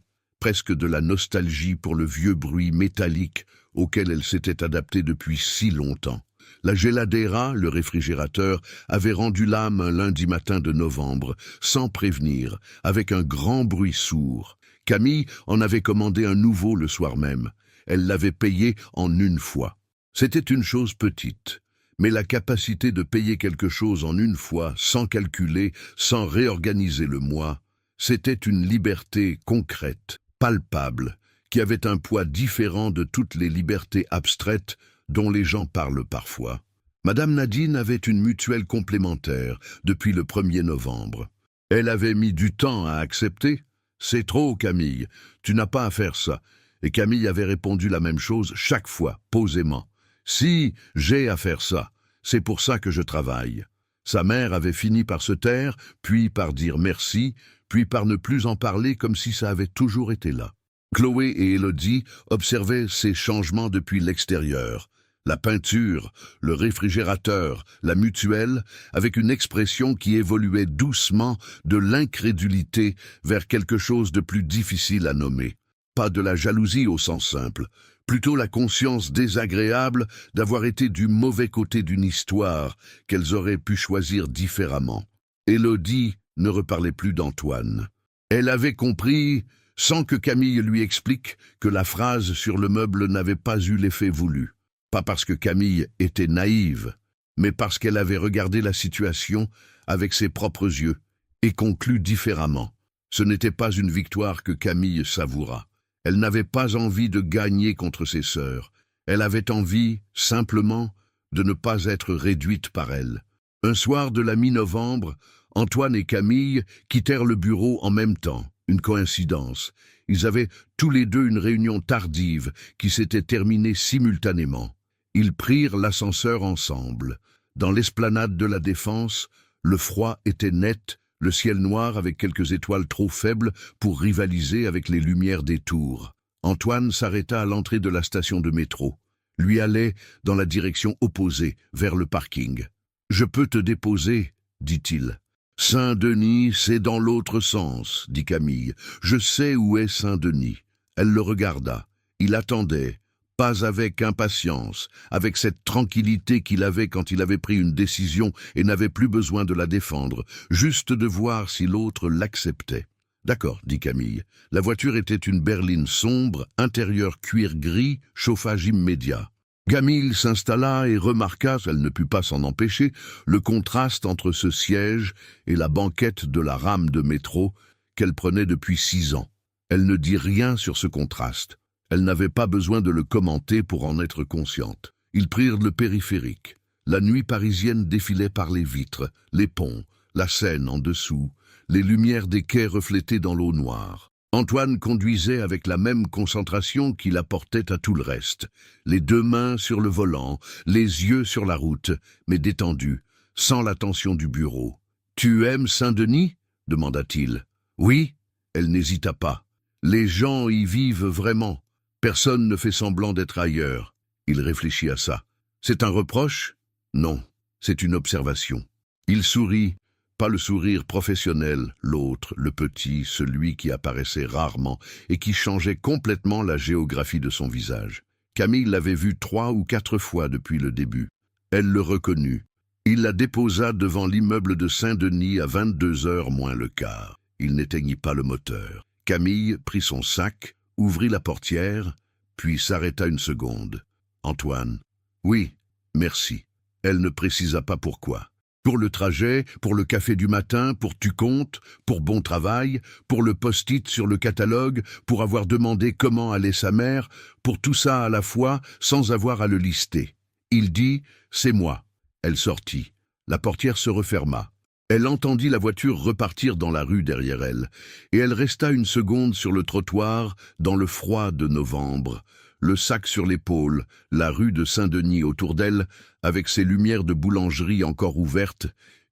presque de la nostalgie pour le vieux bruit métallique auquel elle s'était adaptée depuis si longtemps. La Geladera, le réfrigérateur, avait rendu l'âme un lundi matin de novembre, sans prévenir, avec un grand bruit sourd. Camille en avait commandé un nouveau le soir même. Elle l'avait payé en une fois. C'était une chose petite, mais la capacité de payer quelque chose en une fois, sans calculer, sans réorganiser le mois, c'était une liberté concrète, palpable, qui avait un poids différent de toutes les libertés abstraites dont les gens parlent parfois. Madame Nadine avait une mutuelle complémentaire depuis le 1er novembre. Elle avait mis du temps à accepter. « C'est trop, Camille, tu n'as pas à faire ça. » Et Camille avait répondu la même chose chaque fois, posément. « Si, j'ai à faire ça. C'est pour ça que je travaille. » Sa mère avait fini par se taire, puis par dire merci, puis par ne plus en parler comme si ça avait toujours été là. Chloé et Élodie observaient ces changements depuis l'extérieur. La peinture, le réfrigérateur, la mutuelle, avec une expression qui évoluait doucement de l'incrédulité vers quelque chose de plus difficile à nommer. Pas de la jalousie au sens simple, plutôt la conscience désagréable d'avoir été du mauvais côté d'une histoire qu'elles auraient pu choisir différemment. Élodie ne reparlait plus d'Antoine. Elle avait compris, sans que Camille lui explique, que la phrase sur le meuble n'avait pas eu l'effet voulu. Pas parce que Camille était naïve, mais parce qu'elle avait regardé la situation avec ses propres yeux et conclu différemment. Ce n'était pas une victoire que Camille savoura. Elle n'avait pas envie de gagner contre ses sœurs. Elle avait envie, simplement, de ne pas être réduite par elle. Un soir de la mi-novembre, Antoine et Camille quittèrent le bureau en même temps. Une coïncidence. Ils avaient tous les deux une réunion tardive qui s'était terminée simultanément. Ils prirent l'ascenseur ensemble. Dans l'esplanade de la Défense, le froid était net, le ciel noir avec quelques étoiles trop faibles pour rivaliser avec les lumières des tours. Antoine s'arrêta à l'entrée de la station de métro. Lui allait dans la direction opposée, vers le parking. « Je peux te déposer » dit-il. « Saint-Denis, c'est dans l'autre sens, » dit Camille. « Je sais où est Saint-Denis. » Elle le regarda. Il attendait, pas avec impatience, avec cette tranquillité qu'il avait quand il avait pris une décision et n'avait plus besoin de la défendre, juste de voir si l'autre l'acceptait. « D'accord, » dit Camille. La voiture était une berline sombre, intérieur cuir gris, chauffage immédiat. Camille s'installa et remarqua, elle ne put pas s'en empêcher, le contraste entre ce siège et la banquette de la rame de métro qu'elle prenait depuis 6 ans. Elle ne dit rien sur ce contraste. Elle n'avait pas besoin de le commenter pour en être consciente. Ils prirent le périphérique. La nuit parisienne défilait par les vitres, les ponts, la Seine en dessous, les lumières des quais reflétées dans l'eau noire. Antoine conduisait avec la même concentration qu'il apportait à tout le reste, les 2 mains sur le volant, les yeux sur la route, mais détendu, sans la tension du bureau. « Tu aimes Saint-Denis » demanda-t-il. « Oui » elle n'hésita pas. « Les gens y vivent vraiment. Personne ne fait semblant d'être ailleurs. » Il réfléchit à ça. « C'est un reproche ? Non, c'est une observation. » Il sourit. Pas le sourire professionnel, l'autre, le petit, celui qui apparaissait rarement et qui changeait complètement la géographie de son visage. Camille l'avait vu 3 ou 4 fois depuis le début. Elle le reconnut. Il la déposa devant l'immeuble de Saint-Denis à 22h moins le quart. Il n'éteignit pas le moteur. Camille prit son sac, ouvrit la portière, puis s'arrêta une seconde. « Antoine. »« Oui, merci. » Elle ne précisa pas pourquoi. Pour le trajet, pour le café du matin, pour tu comptes, pour bon travail, pour le post-it sur le catalogue, pour avoir demandé comment allait sa mère, pour tout ça à la fois, sans avoir à le lister. Il dit « C'est moi ». Elle sortit. La portière se referma. Elle entendit la voiture repartir dans la rue derrière elle, et elle resta une seconde sur le trottoir, dans le froid de novembre, le sac sur l'épaule, la rue de Saint-Denis autour d'elle, avec ses lumières de boulangerie encore ouvertes,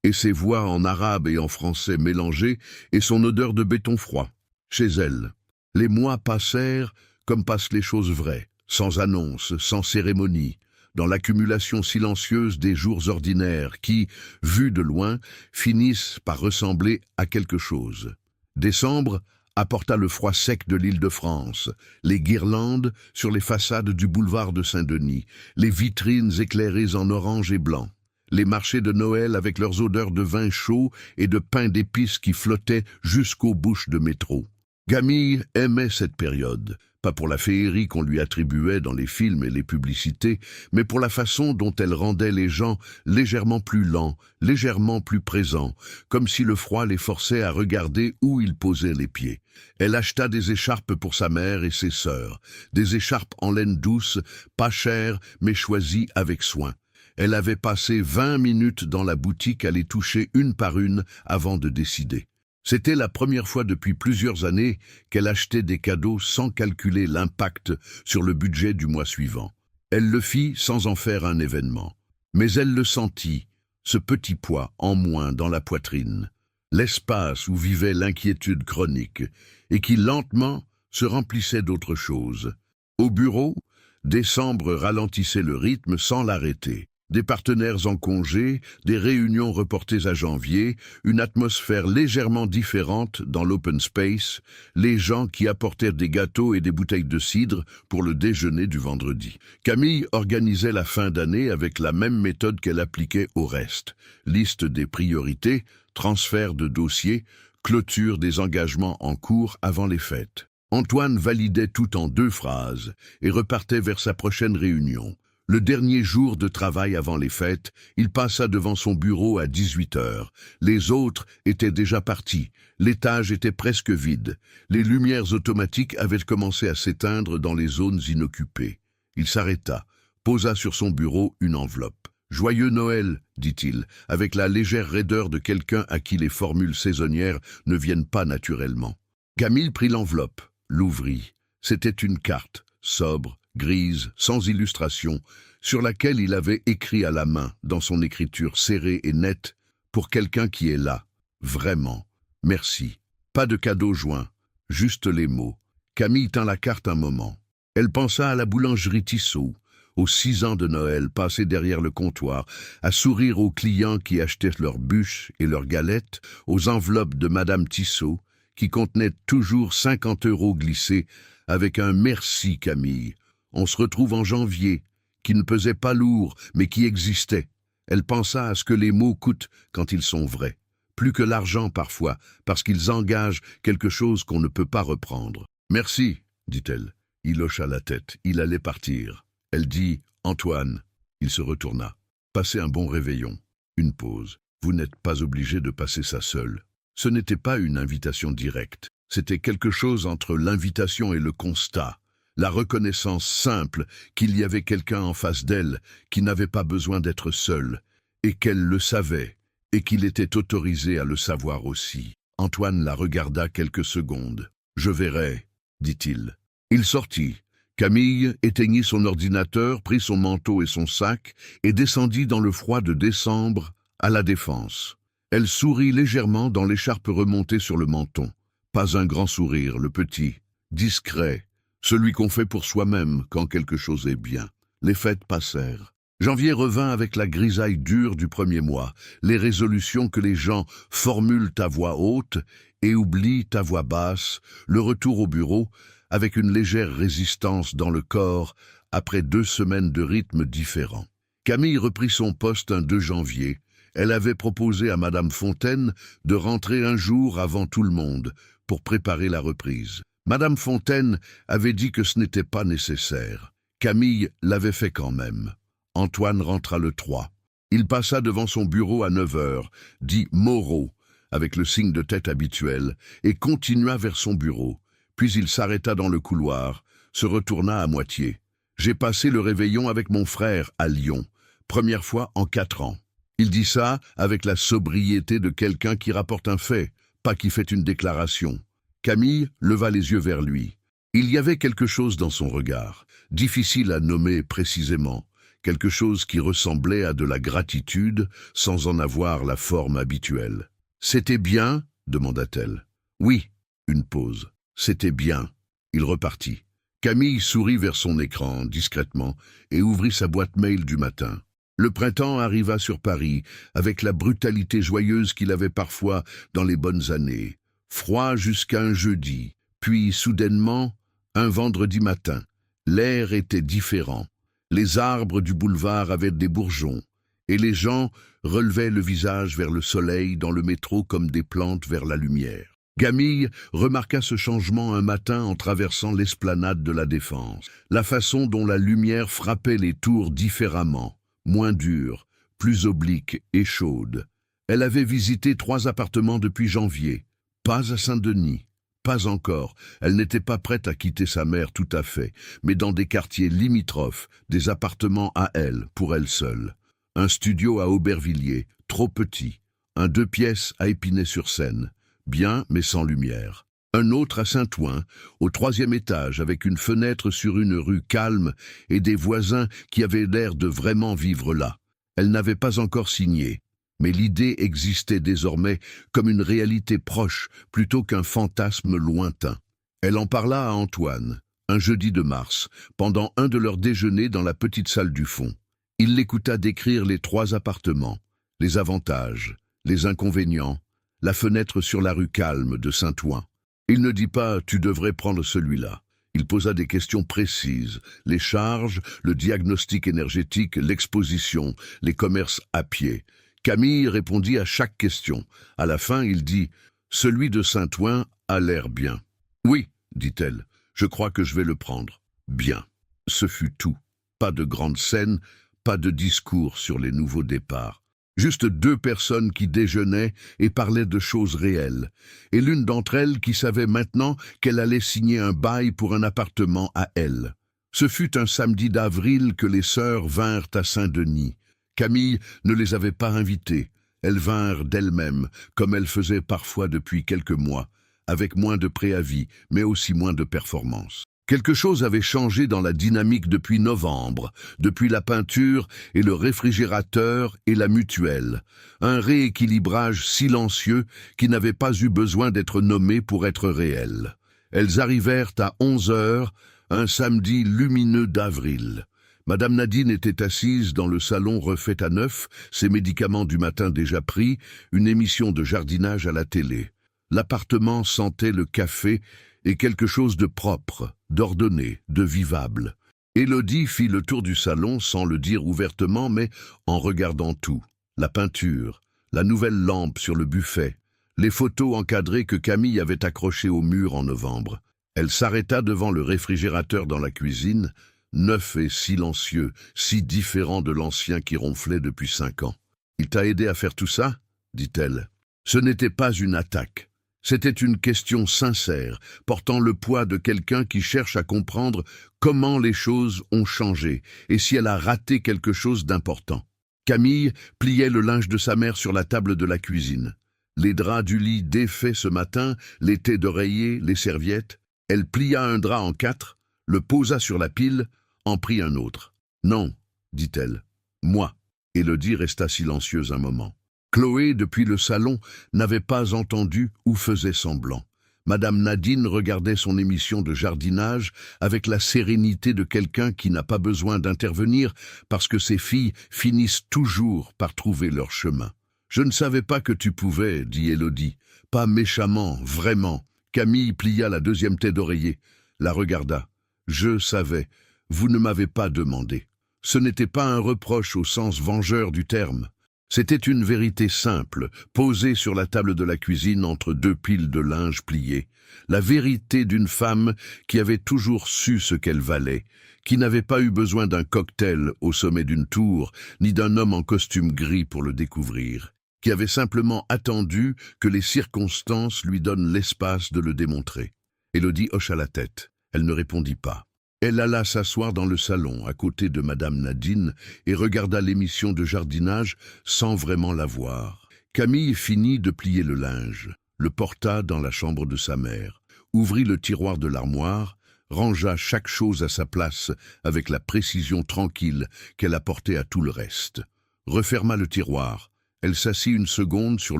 et ses voix en arabe et en français mélangées, et son odeur de béton froid. Chez elle, les mois passèrent comme passent les choses vraies, sans annonce, sans cérémonie, dans l'accumulation silencieuse des jours ordinaires qui, vus de loin, finissent par ressembler à quelque chose. Décembre apporta le froid sec de l'Île-de-France, les guirlandes sur les façades du boulevard de Saint-Denis, les vitrines éclairées en orange et blanc, les marchés de Noël avec leurs odeurs de vin chaud et de pain d'épices qui flottaient jusqu'aux bouches de métro. Camille aimait cette période, pas pour la féerie qu'on lui attribuait dans les films et les publicités, mais pour la façon dont elle rendait les gens légèrement plus lents, légèrement plus présents, comme si le froid les forçait à regarder où ils posaient les pieds. Elle acheta des écharpes pour sa mère et ses sœurs, des écharpes en laine douce, pas chères, mais choisies avec soin. Elle avait passé 20 minutes dans la boutique à les toucher une par une avant de décider. C'était la première fois depuis plusieurs années qu'elle achetait des cadeaux sans calculer l'impact sur le budget du mois suivant. Elle le fit sans en faire un événement. Mais elle le sentit, ce petit poids en moins dans la poitrine, l'espace où vivait l'inquiétude chronique, et qui lentement se remplissait d'autre chose. Au bureau, décembre ralentissait le rythme sans l'arrêter. Des partenaires en congé, des réunions reportées à janvier, une atmosphère légèrement différente dans l'open space, les gens qui apportèrent des gâteaux et des bouteilles de cidre pour le déjeuner du vendredi. Camille organisait la fin d'année avec la même méthode qu'elle appliquait au reste. Liste des priorités, transfert de dossiers, clôture des engagements en cours avant les fêtes. Antoine validait tout en 2 phrases et repartait vers sa prochaine réunion. Le dernier jour de travail avant les fêtes, il passa devant son bureau à 18h. Les autres étaient déjà partis. L'étage était presque vide. Les lumières automatiques avaient commencé à s'éteindre dans les zones inoccupées. Il s'arrêta, posa sur son bureau une enveloppe. « Joyeux Noël », dit-il, avec la légère raideur de quelqu'un à qui les formules saisonnières ne viennent pas naturellement. Camille prit l'enveloppe, l'ouvrit. C'était une carte, sobre, grise, sans illustration, sur laquelle il avait écrit à la main, dans son écriture serrée et nette, « Pour quelqu'un qui est là. Vraiment. Merci. » Pas de cadeau joint, juste les mots. Camille tint la carte un moment. Elle pensa à la boulangerie Tissot, aux 6 ans de Noël passés derrière le comptoir, à sourire aux clients qui achetaient leurs bûches et leurs galettes, aux enveloppes de Madame Tissot, qui contenaient toujours 50 € glissés, avec un « Merci Camille. On se retrouve en janvier », qui ne pesait pas lourd, mais qui existait. Elle pensa à ce que les mots coûtent quand ils sont vrais. Plus que l'argent parfois, parce qu'ils engagent quelque chose qu'on ne peut pas reprendre. « Merci », dit-elle. Il hocha la tête, il allait partir. Elle dit « Antoine ». Il se retourna. « Passez un bon réveillon. » Une pause. « Vous n'êtes pas obligé de passer ça seul. » Ce n'était pas une invitation directe. C'était quelque chose entre l'invitation et le constat. La reconnaissance simple qu'il y avait quelqu'un en face d'elle qui n'avait pas besoin d'être seul, et qu'elle le savait, et qu'il était autorisé à le savoir aussi. Antoine la regarda quelques secondes. « Je verrai », dit-il. Il sortit. Camille éteignit son ordinateur, prit son manteau et son sac et descendit dans le froid de décembre à la Défense. Elle sourit légèrement dans l'écharpe remontée sur le menton. Pas un grand sourire, le petit, discret, celui qu'on fait pour soi-même quand quelque chose est bien. Les fêtes passèrent. Janvier revint avec la grisaille dure du premier mois, les résolutions que les gens formulent à voix haute et oublient à voix basse, le retour au bureau, avec une légère résistance dans le corps, après 2 semaines de rythme différent. Camille reprit son poste un 2 janvier. Elle avait proposé à Madame Fontaine de rentrer un jour avant tout le monde, pour préparer la reprise. Madame Fontaine avait dit que ce n'était pas nécessaire. Camille l'avait fait quand même. Antoine rentra le 3. Il passa devant son bureau à 9 heures, dit Moreau, avec le signe de tête habituel, et continua vers son bureau. Puis il s'arrêta dans le couloir, se retourna à moitié. « J'ai passé le réveillon avec mon frère à Lyon, première fois en 4 ans. » Il dit ça avec la sobriété de quelqu'un qui rapporte un fait, pas qui fait une déclaration. Camille leva les yeux vers lui. Il y avait quelque chose dans son regard, difficile à nommer précisément, quelque chose qui ressemblait à de la gratitude sans en avoir la forme habituelle. « C'était bien ?» demanda-t-elle. « Oui. » Une pause. « C'était bien. » Il repartit. Camille sourit vers son écran, discrètement, et ouvrit sa boîte mail du matin. Le printemps arriva sur Paris, avec la brutalité joyeuse qu'il avait parfois dans les bonnes années. Froid jusqu'à un jeudi, puis soudainement, un vendredi matin. L'air était différent. Les arbres du boulevard avaient des bourgeons, et les gens relevaient le visage vers le soleil dans le métro comme des plantes vers la lumière. Camille remarqua ce changement un matin en traversant l'esplanade de la Défense. La façon dont la lumière frappait les tours différemment, moins dure, plus oblique et chaude. Elle avait visité 3 appartements depuis janvier. Pas à Saint-Denis, pas encore. Elle n'était pas prête à quitter sa mère tout à fait, mais dans des quartiers limitrophes, des appartements à elle, pour elle seule. Un studio à Aubervilliers, trop petit. Un 2 pièces à Épinay-sur-Seine. Bien, mais sans lumière. Un autre à Saint-Ouen, au 3e étage, avec une fenêtre sur une rue calme et des voisins qui avaient l'air de vraiment vivre là. Elle n'avait pas encore signé, mais l'idée existait désormais comme une réalité proche plutôt qu'un fantasme lointain. Elle en parla à Antoine, un jeudi de mars, pendant un de leurs déjeuners dans la petite salle du fond. Il l'écouta décrire les 3 appartements, les avantages, les inconvénients, la fenêtre sur la rue calme de Saint-Ouen. Il ne dit pas « tu devrais prendre celui-là ». Il posa des questions précises, les charges, le diagnostic énergétique, l'exposition, les commerces à pied. Camille répondit à chaque question. À la fin, il dit « celui de Saint-Ouen a l'air bien ». « Oui », dit-elle, « je crois que je vais le prendre. » Bien. Ce fut tout. Pas de grande scène, pas de discours sur les nouveaux départs. Juste 2 personnes qui déjeunaient et parlaient de choses réelles, et l'une d'entre elles qui savait maintenant qu'elle allait signer un bail pour un appartement à elle. Ce fut un samedi d'avril que les sœurs vinrent à Saint-Denis. Camille ne les avait pas invitées. Elles vinrent d'elles-mêmes, comme elles faisaient parfois depuis quelques mois, avec moins de préavis, mais aussi moins de performance. Quelque chose avait changé dans la dynamique depuis novembre, depuis la peinture et le réfrigérateur et la mutuelle. Un rééquilibrage silencieux qui n'avait pas eu besoin d'être nommé pour être réel. Elles arrivèrent à 11 heures, un samedi lumineux d'avril. Madame Nadine était assise dans le salon refait à neuf, ses médicaments du matin déjà pris, une émission de jardinage à la télé. L'appartement sentait le café et quelque chose de propre, d'ordonné, de vivable. Élodie fit le tour du salon sans le dire ouvertement, mais en regardant tout. La peinture, la nouvelle lampe sur le buffet, les photos encadrées que Camille avait accrochées au mur en novembre. Elle s'arrêta devant le réfrigérateur dans la cuisine, neuf et silencieux, si différent de l'ancien qui ronflait depuis 5 ans. « Il t'a aidé à faire tout ça ?» dit-elle. Ce n'était pas une attaque. C'était une question sincère, portant le poids de quelqu'un qui cherche à comprendre comment les choses ont changé et si elle a raté quelque chose d'important. Camille pliait le linge de sa mère sur la table de la cuisine. Les draps du lit défaits ce matin, les tés d'oreiller, les serviettes. Elle plia un drap en 4, le posa sur la pile, en prit un autre. « Non, dit-elle. Moi. » Élodie resta silencieuse un moment. Chloé, depuis le salon, n'avait pas entendu ou faisait semblant. Madame Nadine regardait son émission de jardinage avec la sérénité de quelqu'un qui n'a pas besoin d'intervenir parce que ses filles finissent toujours par trouver leur chemin. « Je ne savais pas que tu pouvais, dit Élodie. Pas méchamment, vraiment. » Camille plia la deuxième taie d'oreiller, la regarda. « Je savais. Vous ne m'avez pas demandé. » Ce n'était pas un reproche au sens vengeur du terme. C'était une vérité simple, posée sur la table de la cuisine entre 2 piles de linge pliées. La vérité d'une femme qui avait toujours su ce qu'elle valait, qui n'avait pas eu besoin d'un cocktail au sommet d'une tour, ni d'un homme en costume gris pour le découvrir, qui avait simplement attendu que les circonstances lui donnent l'espace de le démontrer. Élodie hocha la tête. Elle ne répondit pas. Elle alla s'asseoir dans le salon, à côté de Madame Nadine, et regarda l'émission de jardinage sans vraiment la voir. Camille finit de plier le linge, le porta dans la chambre de sa mère, ouvrit le tiroir de l'armoire, rangea chaque chose à sa place avec la précision tranquille qu'elle apportait à tout le reste. Referma le tiroir. Elle s'assit une seconde sur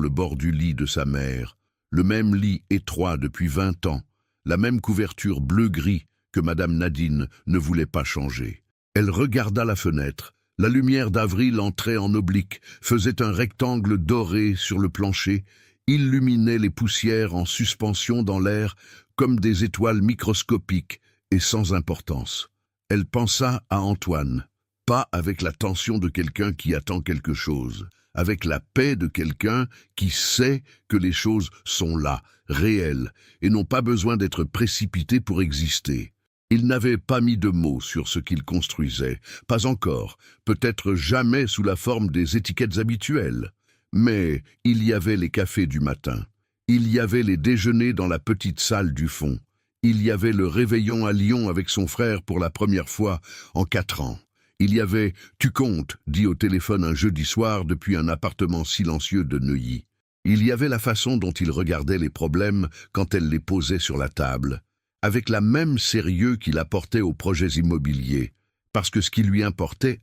le bord du lit de sa mère, le même lit étroit depuis 20 ans, la même couverture bleu-gris que Madame Nadine ne voulait pas changer. Elle regarda la fenêtre. La lumière d'avril entrait en oblique, faisait un rectangle doré sur le plancher, illuminait les poussières en suspension dans l'air comme des étoiles microscopiques et sans importance. Elle pensa à Antoine, pas avec la tension de quelqu'un qui attend quelque chose, avec la paix de quelqu'un qui sait que les choses sont là, réelles, et n'ont pas besoin d'être précipitées pour exister. Il n'avait pas mis de mots sur ce qu'il construisait, pas encore, peut-être jamais sous la forme des étiquettes habituelles. Mais il y avait les cafés du matin, il y avait les déjeuners dans la petite salle du fond, il y avait le réveillon à Lyon avec son frère pour la première fois en 4 ans. Il y avait « Tu comptes » dit au téléphone un jeudi soir depuis un appartement silencieux de Neuilly. Il y avait la façon dont il regardait les problèmes quand elle les posait sur la table, avec la même sérieux qu'il apportait aux projets immobiliers, parce que ce qui lui importait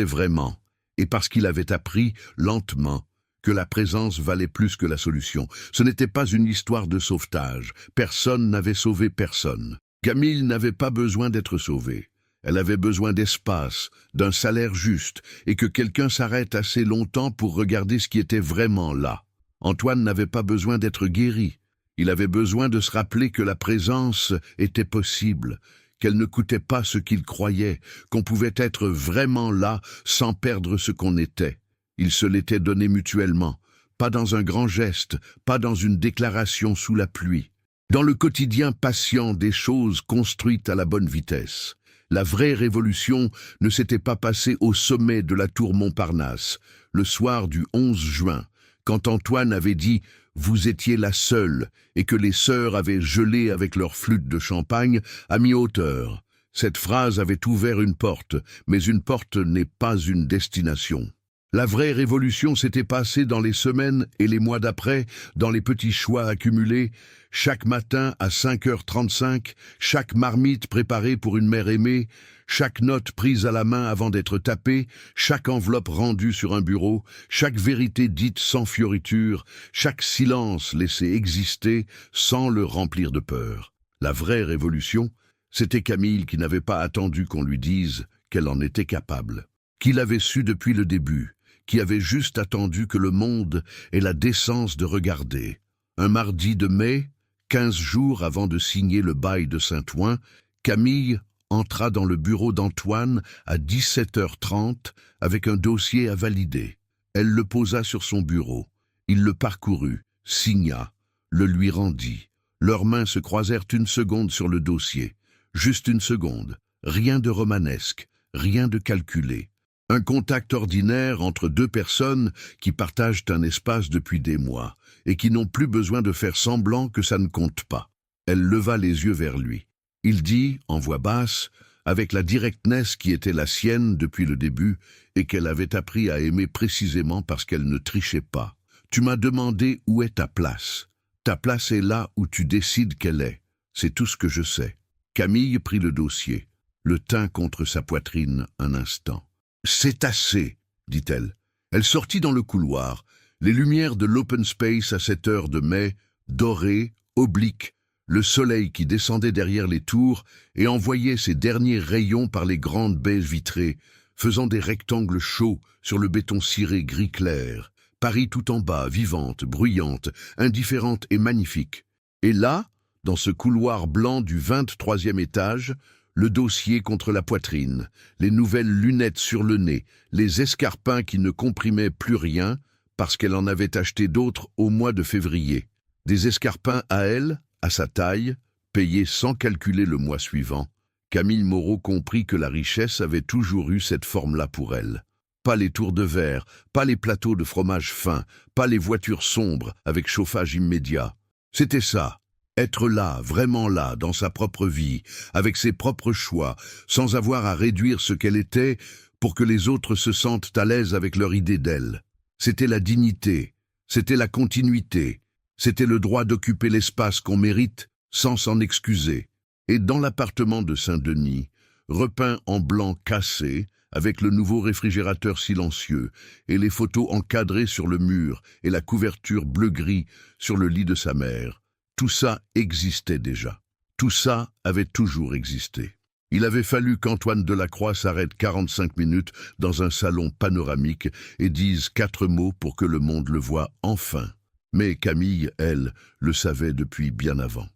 vraiment, et parce qu'il avait appris, lentement, que la présence valait plus que la solution. Ce n'était pas une histoire de sauvetage. Personne n'avait sauvé personne. Camille n'avait pas besoin d'être sauvée. Elle avait besoin d'espace, d'un salaire juste, et que quelqu'un s'arrête assez longtemps pour regarder ce qui était vraiment là. Antoine n'avait pas besoin d'être guéri. Il avait besoin de se rappeler que la présence était possible, qu'elle ne coûtait pas ce qu'il croyait, qu'on pouvait être vraiment là sans perdre ce qu'on était. Ils se l'étaient donné mutuellement, pas dans un grand geste, pas dans une déclaration sous la pluie. Dans le quotidien patient des choses construites à la bonne vitesse. La vraie révolution ne s'était pas passée au sommet de la tour Montparnasse, le soir du 11 juin, quand Antoine avait dit « Vous étiez la seule » et que les sœurs avaient gelé avec leur flûte de champagne à mi-hauteur, Cette phrase avait ouvert une porte, mais une porte n'est pas une destination. La vraie révolution s'était passée dans les semaines et les mois d'après, dans les petits choix accumulés, chaque matin à 5h35, chaque marmite préparée pour une mère aimée, chaque note prise à la main avant d'être tapée, chaque enveloppe rendue sur un bureau, chaque vérité dite sans fioriture, chaque silence laissé exister sans le remplir de peur. La vraie révolution, c'était Camille qui n'avait pas attendu qu'on lui dise qu'elle en était capable, qui l'avait su depuis le début, qui avait juste attendu que le monde ait la décence de regarder. Un mardi de mai, 15 jours avant de signer le bail de Saint-Ouen, Camille entra dans le bureau d'Antoine à 17h30 avec un dossier à valider. Elle le posa sur son bureau. Il le parcourut, signa, le lui rendit. Leurs mains se croisèrent une seconde sur le dossier. Juste une seconde. Rien de romanesque, rien de calculé. Un contact ordinaire entre deux personnes qui partagent un espace depuis des mois et qui n'ont plus besoin de faire semblant que ça ne compte pas. Elle leva les yeux vers lui. Il dit, en voix basse, avec la directness qui était la sienne depuis le début et qu'elle avait appris à aimer précisément parce qu'elle ne trichait pas. « Tu m'as demandé où est ta place. Ta place est là où tu décides qu'elle est. C'est tout ce que je sais. » Camille prit le dossier, le tint contre sa poitrine un instant. « C'est assez, dit-elle. » Elle sortit dans le couloir, les lumières de l'open space à cette heure de mai, dorées, obliques, le soleil qui descendait derrière les tours et envoyait ses derniers rayons par les grandes baies vitrées, faisant des rectangles chauds sur le béton ciré gris clair. Paris tout en bas, vivante, bruyante, indifférente et magnifique. Et là, dans ce couloir blanc du 23e étage, le dossier contre la poitrine, les nouvelles lunettes sur le nez, les escarpins qui ne comprimaient plus rien parce qu'elle en avait acheté d'autres au mois de février. Des escarpins à elle, à sa taille, payés sans calculer le mois suivant. Camille Moreau comprit que la richesse avait toujours eu cette forme-là pour elle. Pas les tours de verre, pas les plateaux de fromage fin, pas les voitures sombres avec chauffage immédiat. C'était ça. Être là, vraiment là, dans sa propre vie, avec ses propres choix, sans avoir à réduire ce qu'elle était pour que les autres se sentent à l'aise avec leur idée d'elle. C'était la dignité, c'était la continuité, c'était le droit d'occuper l'espace qu'on mérite sans s'en excuser. Et dans l'appartement de Saint-Denis, repeint en blanc cassé, avec le nouveau réfrigérateur silencieux et les photos encadrées sur le mur et la couverture bleu-gris sur le lit de sa mère, tout ça existait déjà. Tout ça avait toujours existé. Il avait fallu qu'Antoine Delacroix s'arrête 45 minutes dans un salon panoramique et dise 4 mots pour que le monde le voie enfin. Mais Camille, elle, le savait depuis bien avant.